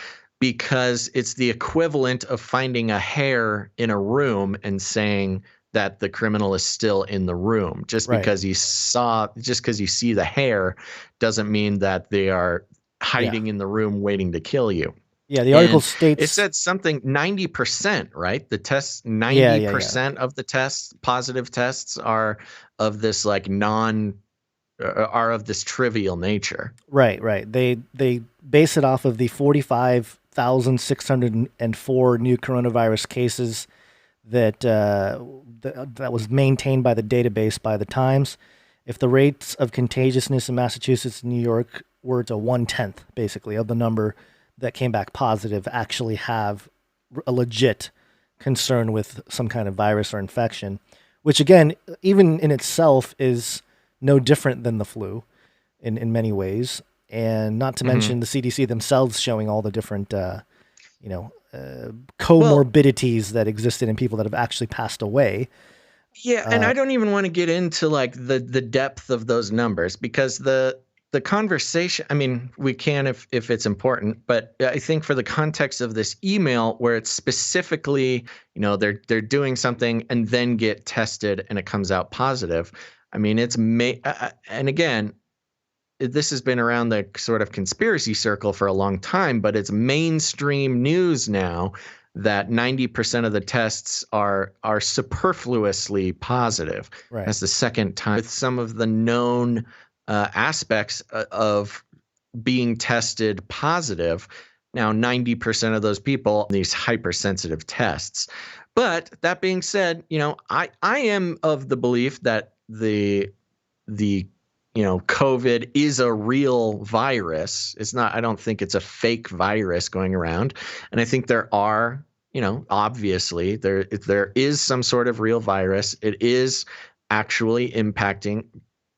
because it's the equivalent of finding a hair in a room and saying that the criminal is still in the room. Just because you see the hair doesn't mean that they are hiding in the room waiting to kill you. Yeah, the article And states it said something 90%, right? The tests, Yeah, 90% of the tests, positive tests, are of this like are of this trivial nature. Right. They base it off of the 45,604 new coronavirus cases that that was maintained by the database by the Times. If the rates of contagiousness in Massachusetts and New York were to 1/10, basically, of the number that came back positive, actually have a legit concern with some kind of virus or infection, which again, even in itself, is no different than the flu in many ways. And not to mention the CDC themselves showing all the different, comorbidities that existed in people that have actually passed away. Yeah, and I don't even want to get into like the depth of those numbers, because the conversation, I mean, we can if it's important, but I think for the context of this email where it's specifically, they're doing something and then get tested and it comes out positive. I mean, and again, this has been around the sort of conspiracy circle for a long time, but it's mainstream news now that 90% of the tests are superfluously positive. Right. That's the second time with some of the known aspects of being tested positive. Now, 90% of those people, these hypersensitive tests. But that being said, I am of the belief that the COVID is a real virus. It's not, I don't think it's a fake virus going around. And I think there are, obviously there is some sort of real virus. It is actually impacting,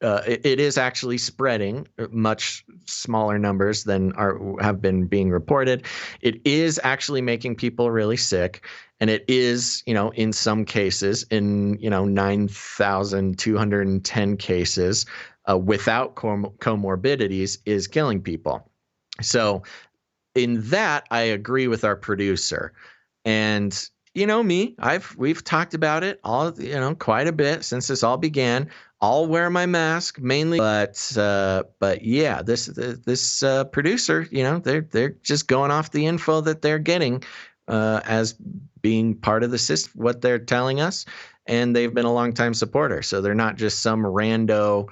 it is actually spreading much smaller numbers than have been being reported. It is actually making people really sick. And it is, in some cases, in, 9,210 cases, without comorbidities, is killing people. So in that, I agree with our producer. And me, we've talked about it all, quite a bit since this all began. I'll wear my mask mainly, but yeah, this producer, they're just going off the info that they're getting as being part of the system, what they're telling us, and they've been a longtime supporter. So they're not just some rando,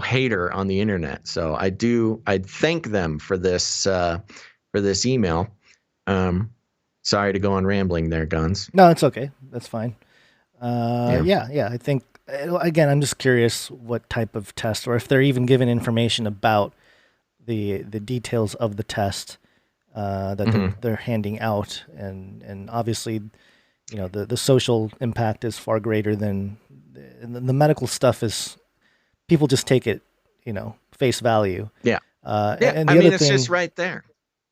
hater on the internet. So I thank them for this email. Sorry to go on rambling there, Gonz. No, it's okay. That's fine. Yeah. I think, again, I'm just curious what type of test, or if they're even given information about the details of the test that they're handing out. And obviously, the social impact is far greater than the medical stuff is. People just take it, face value. Yeah. And I mean, it's just right there.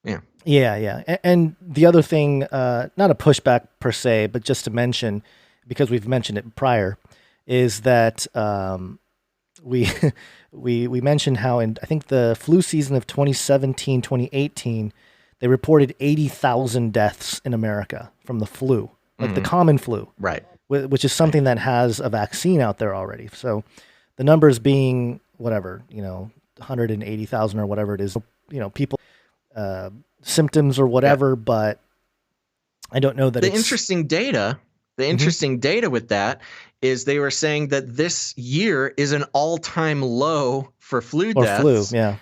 Yeah. Yeah. And the other thing, not a pushback per se, but just to mention, because we've mentioned it prior, is that we mentioned how in, I think, the flu season of 2017, 2018, they reported 80,000 deaths in America from the flu, like the common flu. Right. Which is something that has a vaccine out there already. So the numbers being whatever, 180,000 or whatever it is, people, symptoms or whatever, but I don't know that the interesting data with that is they were saying that this year is an all-time low for flu deaths. Yeah.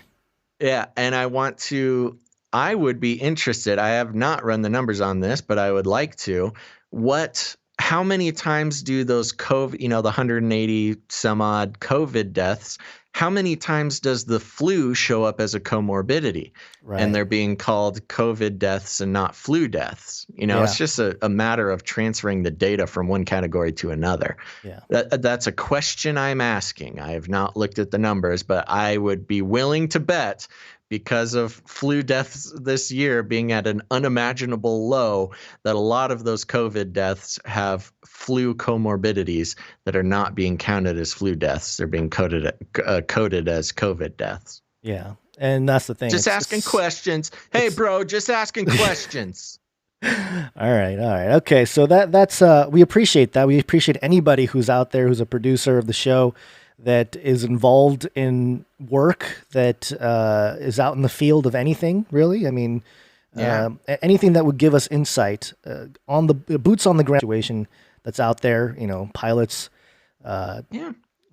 And I would be interested. I have not run the numbers on this, but I would like to. How many times do those COVID, the 180 some odd COVID deaths, how many times does the flu show up as a comorbidity? Right. And they're being called COVID deaths and not flu deaths. It's just a matter of transferring the data from one category to another. Yeah. That's a question I'm asking. I have not looked at the numbers, but I would be willing to bet, because of flu deaths this year being at an unimaginable low, that a lot of those COVID deaths have flu comorbidities that are not being counted as flu deaths. They're being coded as COVID deaths. Yeah. And that's the thing. Just asking questions. Hey, bro, just asking questions. All right. Okay. So that's we appreciate that. We appreciate anybody who's out there, who's a producer of the show, that is involved in work, that is out in the field of anything, really. I mean, Yeah. Anything that would give us insight on the boots on the ground situation that's out there, pilots,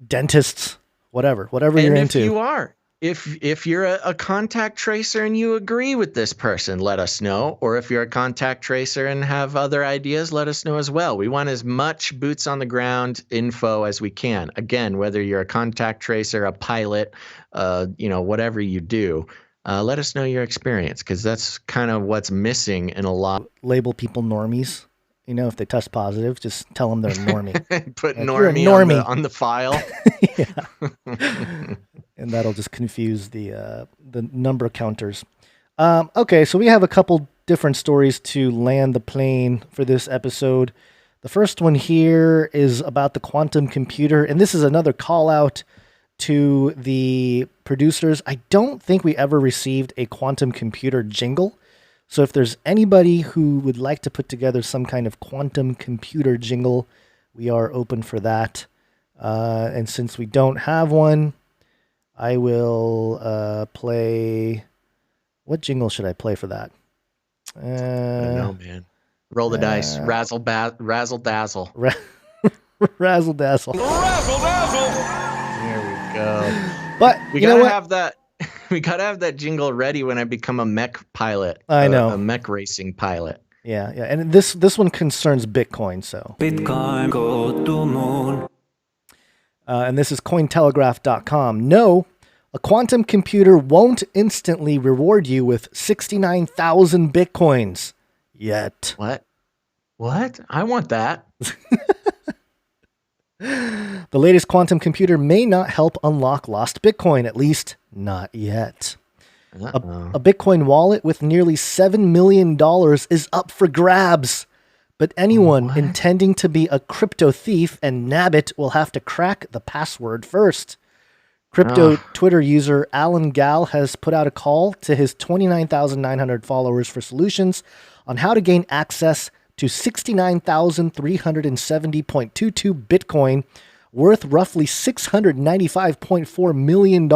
dentists, whatever you're into. If you're a contact tracer and you agree with this person, let us know. Or if you're a contact tracer and have other ideas, let us know as well. We want as much boots on the ground info as we can. Again, whether you're a contact tracer, a pilot, whatever you do, let us know your experience, because that's kind of what's missing in a lot. Label people normies. If they test positive, just tell them they're normie. Put like, normie on the file. And that'll just confuse the number counters. Okay, so we have a couple different stories to land the plane for this episode. The first one here is about the quantum computer, and this is another call out to the producers. I don't think we ever received a quantum computer jingle. So if there's anybody who would like to put together some kind of quantum computer jingle, we are open for that. And since we don't have one, I will play... What jingle should I play for that? I don't know, man. Roll the dice. Razzle dazzle. Razzle dazzle. Razzle dazzle. There we go. But we gotta have that. We gotta have that jingle ready when I become a mech pilot. I know, a mech racing pilot. Yeah, and this one concerns Bitcoin. So Bitcoin go to moon. And this is Cointelegraph.com. No, a quantum computer won't instantly reward you with 69,000 Bitcoins yet. What? I want that. The latest quantum computer may not help unlock lost Bitcoin, at least not yet. A Bitcoin wallet with nearly $7 million is up for grabs, but anyone intending to be a crypto thief and nab it will have to crack the password first. Crypto Twitter user Alan Gal has put out a call to his 29,900 followers for solutions on how to gain access to 69,370.22 Bitcoin, worth roughly $695.4 million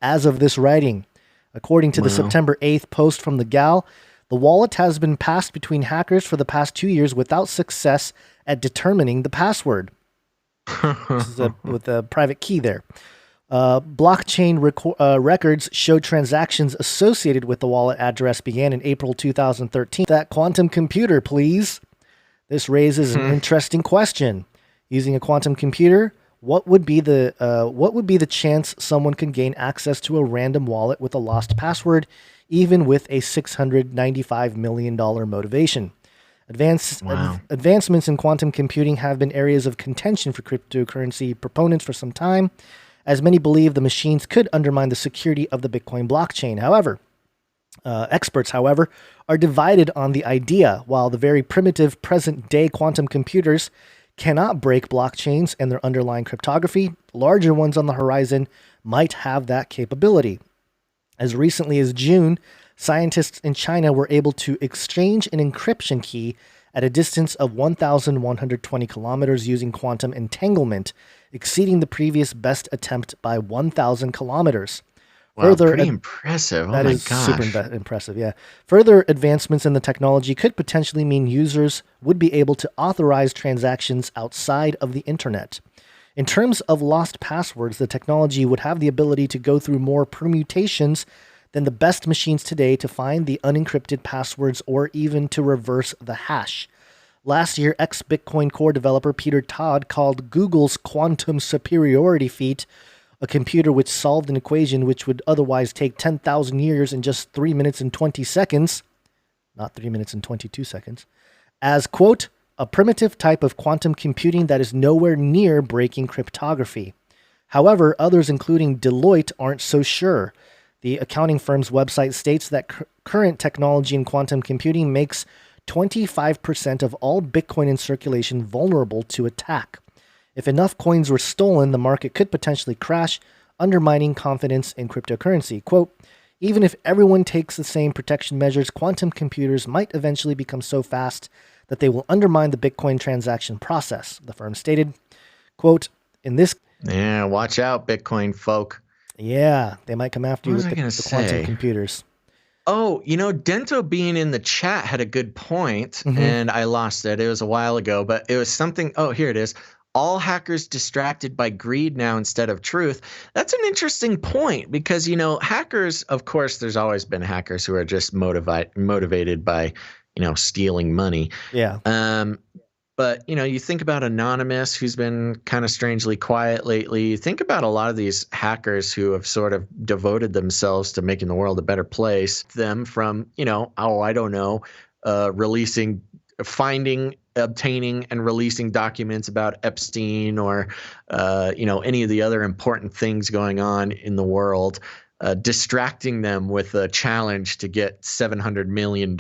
as of this writing. According to the September 8th post from the Gal, the wallet has been passed between hackers for the past 2 years without success at determining the password. This is with a private key there. Blockchain records show transactions associated with the wallet address began in April 2013. That quantum computer, please. This raises an interesting question. Using a quantum computer, what would be the chance someone can gain access to a random wallet with a lost password, even with a $695 million motivation? Advancements in quantum computing have been areas of contention for cryptocurrency proponents for some time, as many believe the machines could undermine the security of the Bitcoin blockchain. However, experts, are divided on the idea. While the very primitive present-day quantum computers cannot break blockchains and their underlying cryptography, larger ones on the horizon might have that capability. As recently as June, scientists in China were able to exchange an encryption key at a distance of 1,120 kilometers using quantum entanglement, exceeding the previous best attempt by 1,000 kilometers. Wow, pretty impressive. That is super impressive, yeah. Further advancements in the technology could potentially mean users would be able to authorize transactions outside of the internet. In terms of lost passwords, the technology would have the ability to go through more permutations than the best machines today to find the unencrypted passwords or even to reverse the hash. Last year, ex-Bitcoin Core developer Peter Todd called Google's quantum superiority feat a computer which solved an equation which would otherwise take 10,000 years in just 3 minutes and 20 seconds, not 3 minutes and 22 seconds, as, quote, a primitive type of quantum computing that is nowhere near breaking cryptography. However, others, including Deloitte, aren't so sure. The accounting firm's website states that current technology in quantum computing makes 25% of all Bitcoin in circulation vulnerable to attack. If enough coins were stolen, the market could potentially crash, undermining confidence in cryptocurrency. Quote, even if everyone takes the same protection measures, quantum computers might eventually become so fast that they will undermine the Bitcoin transaction process, the firm stated. Quote, in this... Yeah, watch out, Bitcoin folk. Yeah, they might come after you with the quantum computers. Oh, Dento being in the chat had a good point, and I lost it. It was a while ago, but it was something. Oh, here it is. All hackers distracted by greed now instead of truth. That's an interesting point because, hackers, of course, there's always been hackers who are just motivated by, stealing money. Yeah. But, you think about Anonymous, who's been kind of strangely quiet lately. You think about a lot of these hackers who have sort of devoted themselves to making the world a better place. Them from, I don't know, finding, obtaining, and releasing documents about Epstein or, any of the other important things going on in the world. Distracting them with a challenge to get $700 million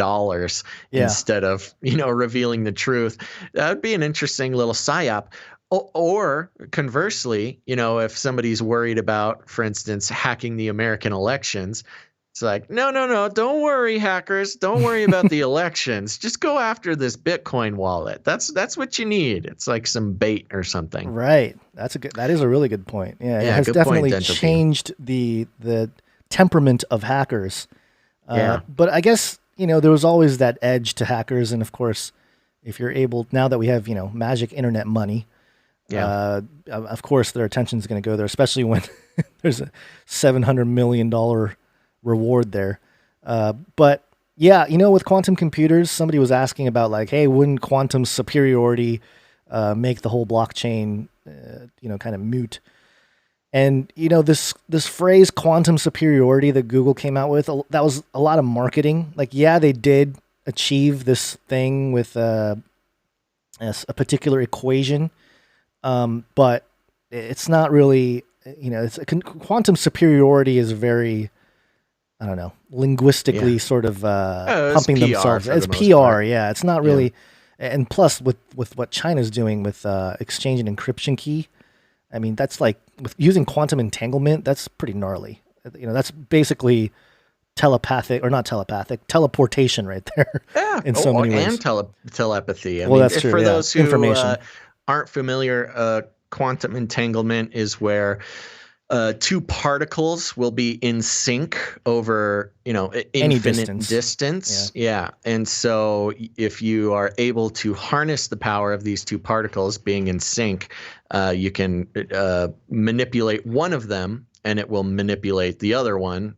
instead of, revealing the truth. That would be an interesting little psyop. Or conversely, if somebody's worried about, for instance, hacking the American elections, it's like, no, don't worry, hackers. Don't worry about the elections. Just go after this Bitcoin wallet. That's what you need. It's like some bait or something. Right. That is a really good point. Yeah, it has definitely changed the temperament of hackers. But I guess, there was always that edge to hackers. And of course, if you're able, now that we have, magic internet money, of course their attention is going to go there, especially when there's a $700 million reward there. But yeah, with quantum computers, somebody was asking about like, hey, wouldn't quantum superiority make the whole blockchain, kind of moot? And, this phrase quantum superiority that Google came out with, that was a lot of marketing. Like, yeah, they did achieve this thing with a particular equation. But it's not really, quantum superiority is very, I don't know, linguistically sort of pumping themselves. It's PR, yeah. It's not really, and plus with what China's doing with exchange and encryption key, I mean, that's like with using quantum entanglement, that's pretty gnarly. That's basically teleportation right there. Yeah, in so many ways. And telepathy. That's true. For those who information. Aren't familiar, quantum entanglement is where two particles will be in sync over, infinite distance. Yeah. And so if you are able to harness the power of these two particles being in sync, you can manipulate one of them and it will manipulate the other one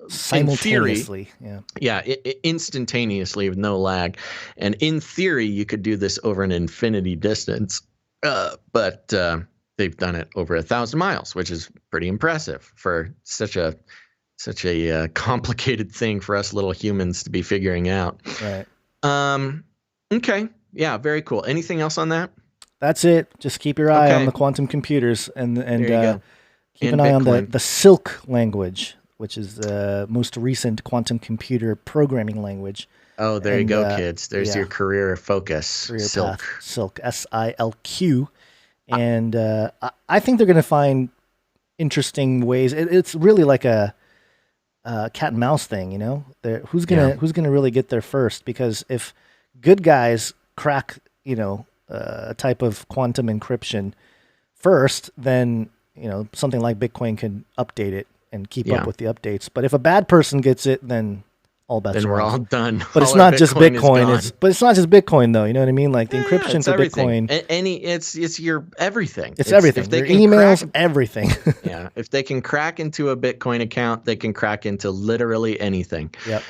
simultaneously. Instantaneously with no lag. And in theory, you could do this over an infinity distance. But they've done it over 1,000 miles, which is pretty impressive for such a complicated thing for us little humans to be figuring out. Right. Okay. Yeah. Very cool. Anything else on that? That's it. Just keep your eye on the quantum computers and keep an eye Bitcoin. on the Silk language, which is the most recent quantum computer programming language. Oh, there you go, kids. There's your career focus. Silk. Path. Silk. SILQ. And I think they're going to find interesting ways. It's really like a cat and mouse thing, Who's gonna really get there first? Because if good guys crack, a type of quantum encryption first, then something like Bitcoin can update it and keep up with the updates. But if a bad person gets it, then all bets then are we're off. all done. But it's not just Bitcoin. But it's not just Bitcoin, though. You know what I mean? Like the encryption for everything. Bitcoin. It's your everything. It's everything. Your emails, everything. Yeah. If they can crack into a Bitcoin account, they can crack into literally anything. Yep.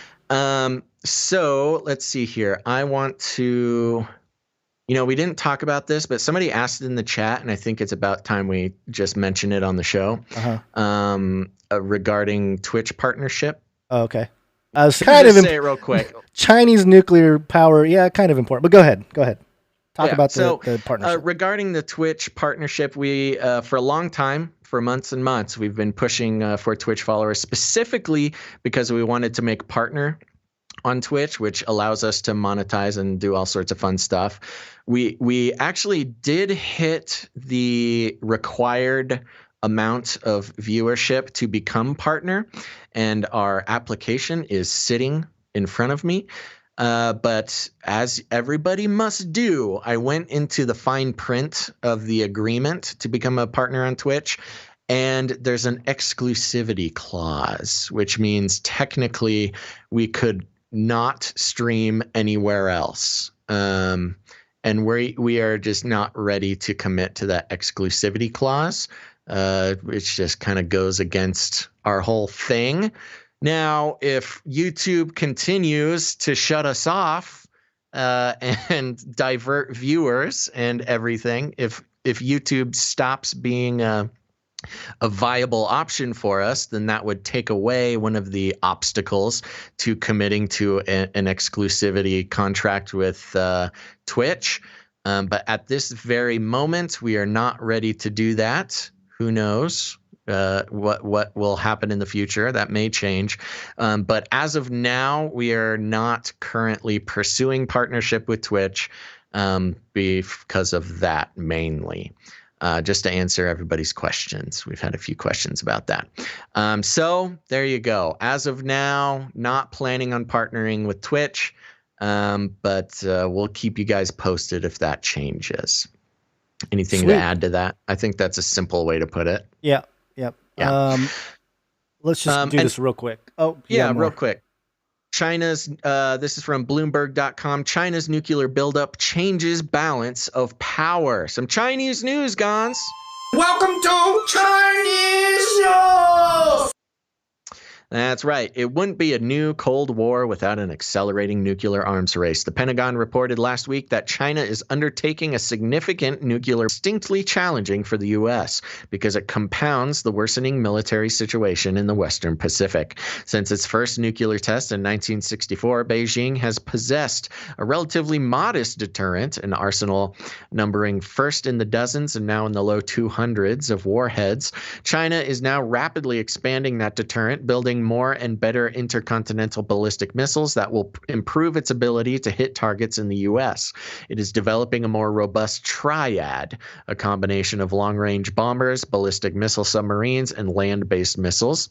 So let's see here. I want to. We didn't talk about this, but somebody asked it in the chat, and I think it's about time we just mention it on the show. Regarding Twitch partnership. Oh, okay. I was kind of say it real quick. Chinese nuclear power, kind of important. But go ahead. Talk about the partnership. Regarding the Twitch partnership, we for a long time, for months and months, we've been pushing for Twitch followers, specifically because we wanted to make partner on Twitch, which allows us to monetize and do all sorts of fun stuff. We actually did hit the required amount of viewership to become partner, and our application is sitting in front of me. But as everybody must do, I went into the fine print of the agreement to become a partner on Twitch, And there's an exclusivity clause, which means technically we could not stream anywhere else. And we are just not ready to commit to that exclusivity clause, which just kind of goes against our whole thing. Now, if YouTube continues to shut us off and divert viewers and everything, if YouTube stops being a viable option for us, then that would take away one of the obstacles to committing to an exclusivity contract with Twitch. But at this very moment, we are not ready to do that. Who knows what will happen in the future? That may change. But as of now, we are not currently pursuing partnership with Twitch because of that mainly. Just to answer everybody's questions. We've had a few questions about that. So there you go. As of now, not planning on partnering with Twitch, but we'll keep you guys posted if that changes. Anything Sweet. to add to that? I think that's a simple way to put it. Yeah. Let's just do this real quick. Oh, yeah, real quick. China's, this is from Bloomberg.com, China's nuclear buildup changes balance of power. Some Chinese news, Gonz. Welcome to Chinese News! That's right. It wouldn't be a new Cold War without an accelerating nuclear arms race. The Pentagon reported last week that China is undertaking a significant nuclear, distinctly challenging for the U.S. because it compounds the worsening military situation in the Western Pacific. Since its first nuclear test in 1964, Beijing has possessed a relatively modest deterrent, an arsenal numbering first in the dozens and now in the low 200s of warheads. China is now rapidly expanding that deterrent, building more and better intercontinental ballistic missiles that will improve its ability to hit targets in the U.S. It is developing a more robust triad, a combination of long-range bombers, ballistic missile submarines, and land-based missiles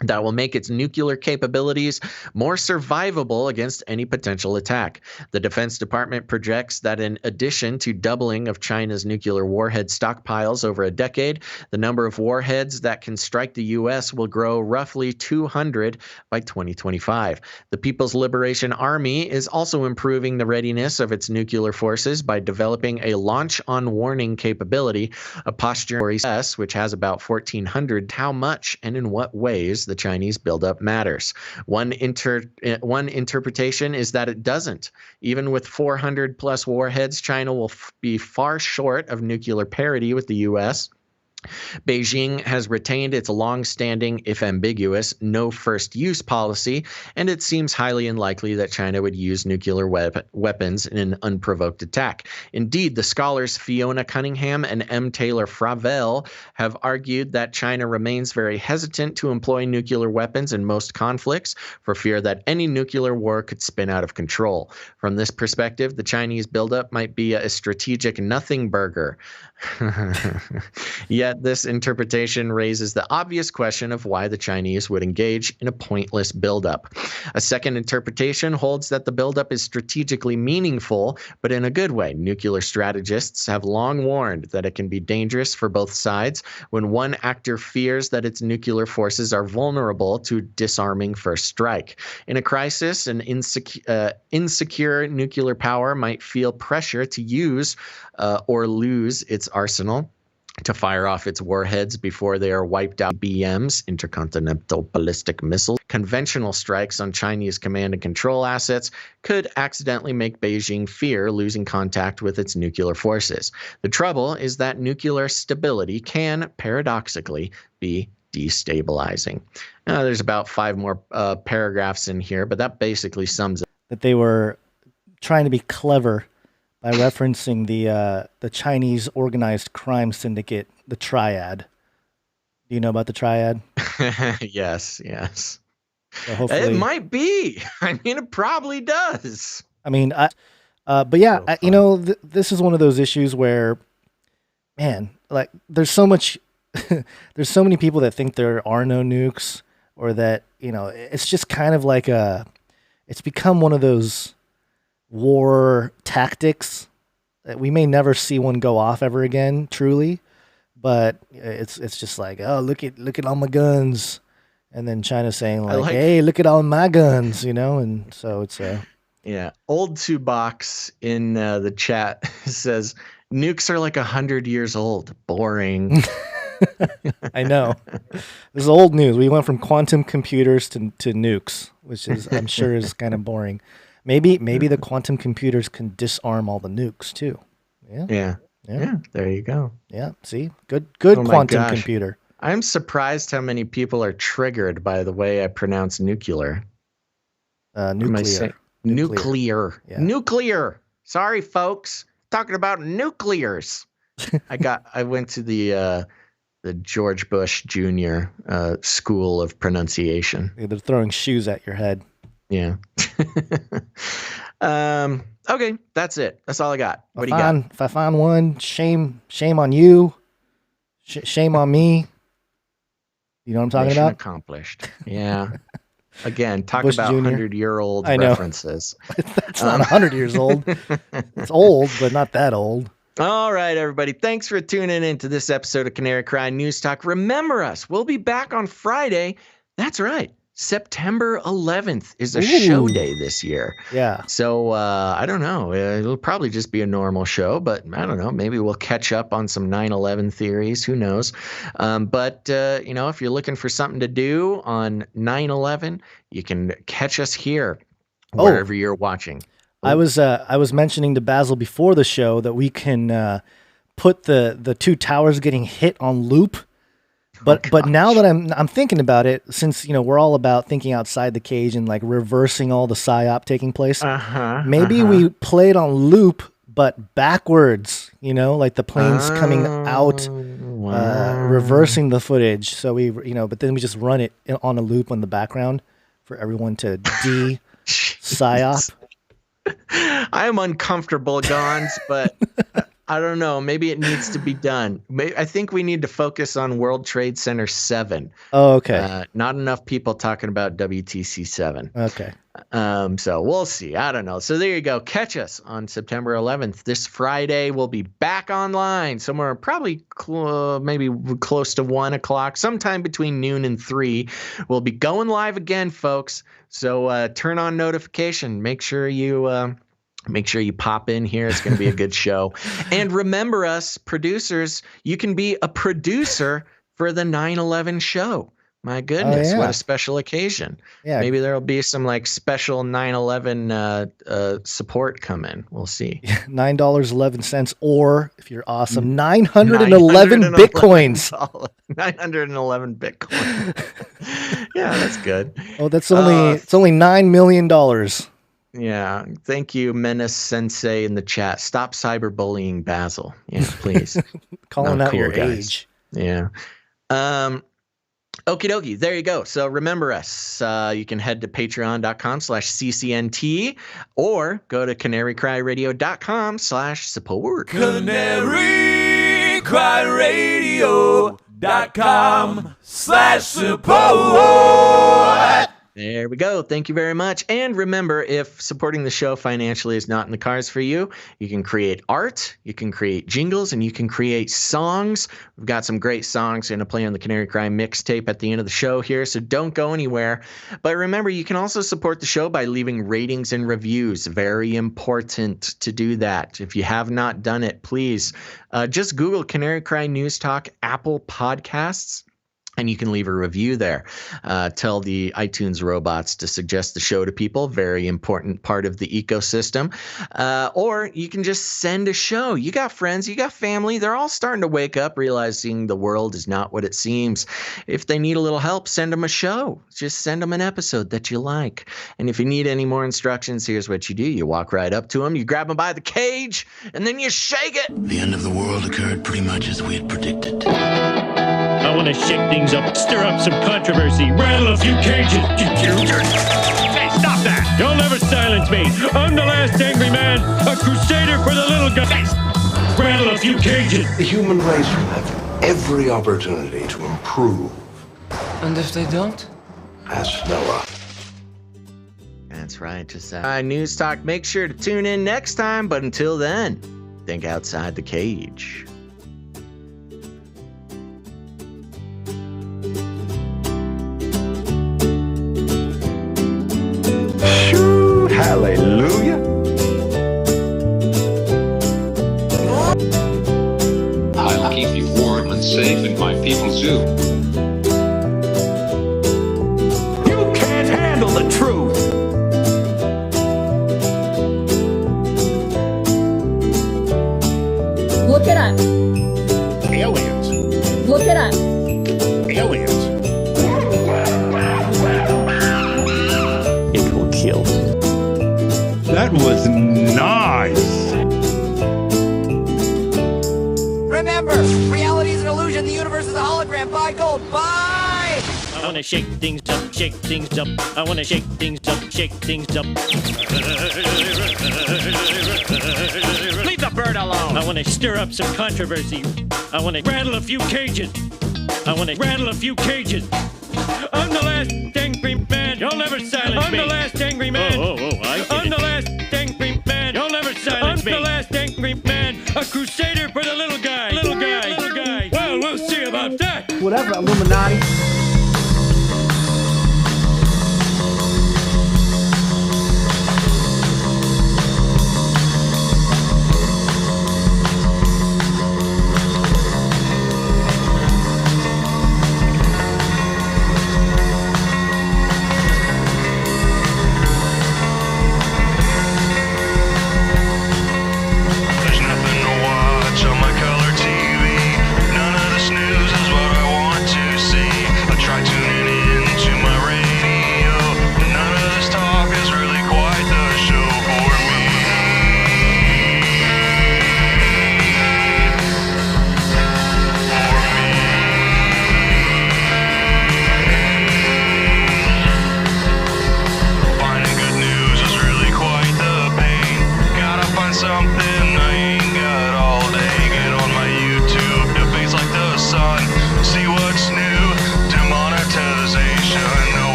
that will make its nuclear capabilities more survivable against any potential attack. The Defense Department projects that in addition to doubling of China's nuclear warhead stockpiles over a decade, the number of warheads that can strike the U.S. will grow roughly 200 by 2025. The People's Liberation Army is also improving the readiness of its nuclear forces by developing a launch-on-warning capability, a posture S, which has about 1,400. How much and in what ways the Chinese buildup matters. One interpretation is that it doesn't. Even with 400 plus warheads, China will be far short of nuclear parity with the U.S. Beijing has retained its long-standing, if ambiguous, no first-use policy, and it seems highly unlikely that China would use nuclear weapons in an unprovoked attack. Indeed, the scholars Fiona Cunningham and M. Taylor Fravel have argued that China remains very hesitant to employ nuclear weapons in most conflicts for fear that any nuclear war could spin out of control. From this perspective, the Chinese buildup might be a strategic nothing burger. Yet this interpretation raises the obvious question of why the Chinese would engage in a pointless buildup. A second interpretation holds that the buildup is strategically meaningful, but in a good way. Nuclear strategists have long warned that it can be dangerous for both sides when one actor fears that its nuclear forces are vulnerable to disarming first strike. In a crisis, an insecure nuclear power might feel pressure to use or lose its arsenal, to fire off its warheads before they are wiped out. BMs, intercontinental ballistic missiles, conventional strikes on Chinese command and control assets could accidentally make Beijing fear losing contact with its nuclear forces. The trouble is that nuclear stability can, paradoxically, be destabilizing. Now, there's about 5 more paragraphs in here, but that basically sums it. That they were trying to be clever by referencing the Chinese organized crime syndicate, the Triad. Do you know about the Triad? Yes. So hopefully, it might be. I mean, it probably does. I mean, but yeah, this is one of those issues where, man, like there's so much, there's so many people that think there are no nukes, or that, it's just kind of like it's become one of those war tactics that we may never see one go off ever again, truly. but it's just like, oh, look at all my guns, and then China's saying like, hey, look at all my guns, and so it's yeah. Old Two Box in the chat says nukes are like 100 years old. Boring. I know. This is old news. We went from quantum computers to nukes, which is I'm sure is kind of boring. Maybe the quantum computers can disarm all the nukes too. Yeah. There you go. Yeah. See, good quantum computer. I'm surprised how many people are triggered by the way I pronounce nuclear. Nuclear. Nuclear. Yeah. Nuclear. Sorry, folks. Talking about nuclears. I went to the George Bush Jr. School of Pronunciation. They're throwing shoes at your head. Yeah. Okay, that's it. That's all I got. What do you got? If I find one, shame on you. Shame on me. You know what I'm talking Mission about? Accomplished. Yeah. Again, talk Bush about Jr. 100-year-old I know. references. That's not 100 years old. It's old, but not that old. All right, everybody. Thanks for tuning in to this episode of Canary Cry News Talk. Remember us. We'll be back on Friday. That's right. September 11th is a show day this year. Yeah. So I don't know. It'll probably just be a normal show, but I don't know. Maybe we'll catch up on some 9/11 theories. Who knows? But if you're looking for something to do on 9/11, you can catch us here wherever you're watching. I was mentioning to Basil before the show that we can put the two towers getting hit on loop. But now that I'm thinking about it, since we're all about thinking outside the cage and like reversing all the psyop taking place, maybe we play it on loop but backwards. Like the planes coming out, reversing the footage. So but then we just run it on a loop on the background for everyone to psyop. I am uncomfortable, Gonz, but I don't know. Maybe it needs to be done. I think we need to focus on World Trade Center 7. Oh, okay. Not enough people talking about WTC 7. Okay. So we'll see. I don't know. So there you go. Catch us on September 11th. This Friday, we'll be back online somewhere probably maybe close to 1 o'clock, sometime between noon and 3. We'll be going live again, folks. So turn on notification. Make sure you pop in here. It's going to be a good show. And remember us, producers, you can be a producer for the 9/11 show. My goodness, what a special occasion. Yeah. Maybe there'll be some like special 9/11 support come in. We'll see. $9.11, or if you're awesome, 911 Bitcoins. 911 Bitcoin. Yeah, that's good. Oh, it's only $9 million. Yeah. Thank you, Menace Sensei in the chat. Stop cyberbullying Basil. Yeah, please. Calling out your age. Yeah. Okie dokie. There you go. So remember us. You can head to patreon.com/CCNT or go to canarycryradio.com/support. canarycryradio.com/support. There we go. Thank you very much. And remember, if supporting the show financially is not in the cards for you, you can create art, you can create jingles, and you can create songs. We've got some great songs going to play on the Canary Cry mixtape at the end of the show here, so don't go anywhere. But remember, you can also support the show by leaving ratings and reviews. Very important to do that. If you have not done it, please just Google Canary Cry News Talk Apple Podcasts, and you can leave a review there. Tell the iTunes robots to suggest the show to people. Very important part of the ecosystem. Or you can just send a show. You got friends, you got family. They're all starting to wake up, realizing the world is not what it seems. If they need a little help, send them a show. Just send them an episode that you like. And if you need any more instructions, here's what you do. You walk right up to them, you grab them by the cage, and then you shake it. The end of the world occurred pretty much as we had predicted. I want to shake things up, stir up some controversy, rattle a few cages. Hey, stop that! You'll never silence me. I'm the last angry man, a crusader for the little guys. Rattle a few cages. The human race will have every opportunity to improve. And if they don't? Ask Noah. That's right. Just News Talk. Make sure to tune in next time. But until then, think outside the cage. That was nice. Remember, reality is an illusion. The universe is a hologram. Buy gold. Buy! I want to shake things up, shake things up. I want to shake things up, shake things up. Leave the bird alone. I want to stir up some controversy. I want to rattle a few cages. I want to rattle a few cages. I'm the last angry man. You'll never silence me. I'm the last angry man. I'm the last angry man. You'll never silence me. I'm the last angry man. A crusader for the little guy. Little guy. Little guy. Well, we'll see about that. Whatever, Illuminati.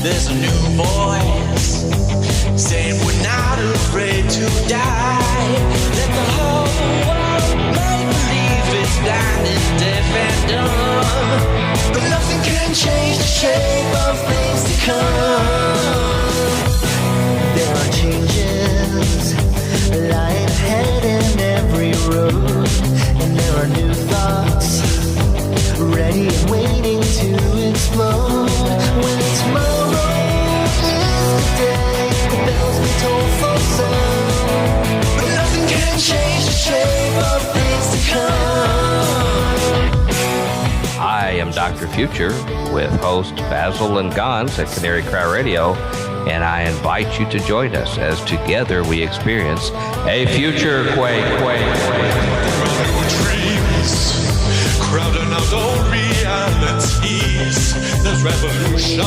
There's a new voice saying we're not afraid to die. Let the whole world make believe it's blind and deaf and dumb. But nothing can change the shape of things to come. There are changes lying ahead in every road, and there are new thoughts ready and waiting to explode. When tomorrow is the day, the bells be told for sound. But nothing can change the shape of things to come. I am Dr. Future with host Basil and Gonz at Canary Cry Radio, and I invite you to join us as together we experience a future quake. Crowding out all realities. There's revolution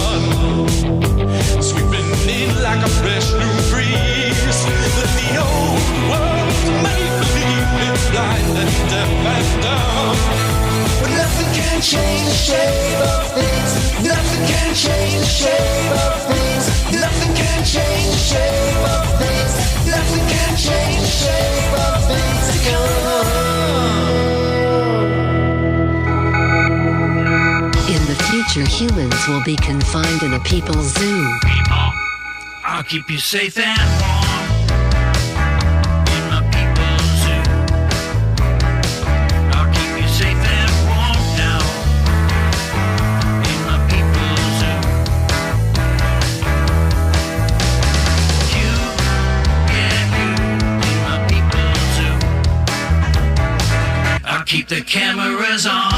sweeping in like a fresh new breeze. Let the old world make believe it's blind and deaf and dumb. But nothing can change the shape of things. Nothing can change the shape of things. Nothing can change the shape of things. Nothing can change the shape of things. In the future, humans will be confined in a people's zoo. People, I'll keep you safe and warm in my people's zoo. I'll keep you safe and warm now in my people's zoo. You, yeah, you in my people's zoo. I'll keep the cameras on.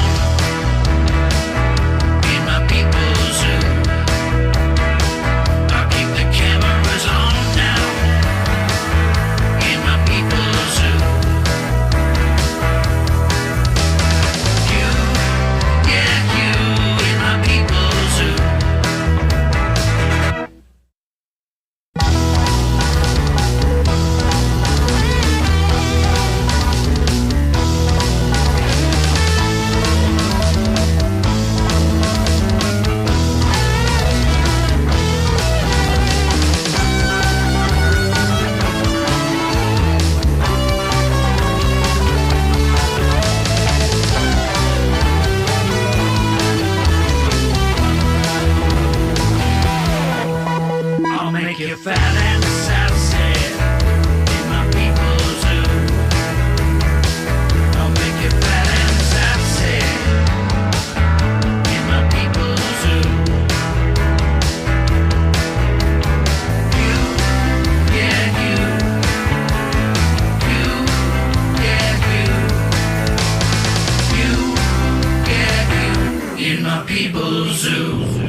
People's zoo.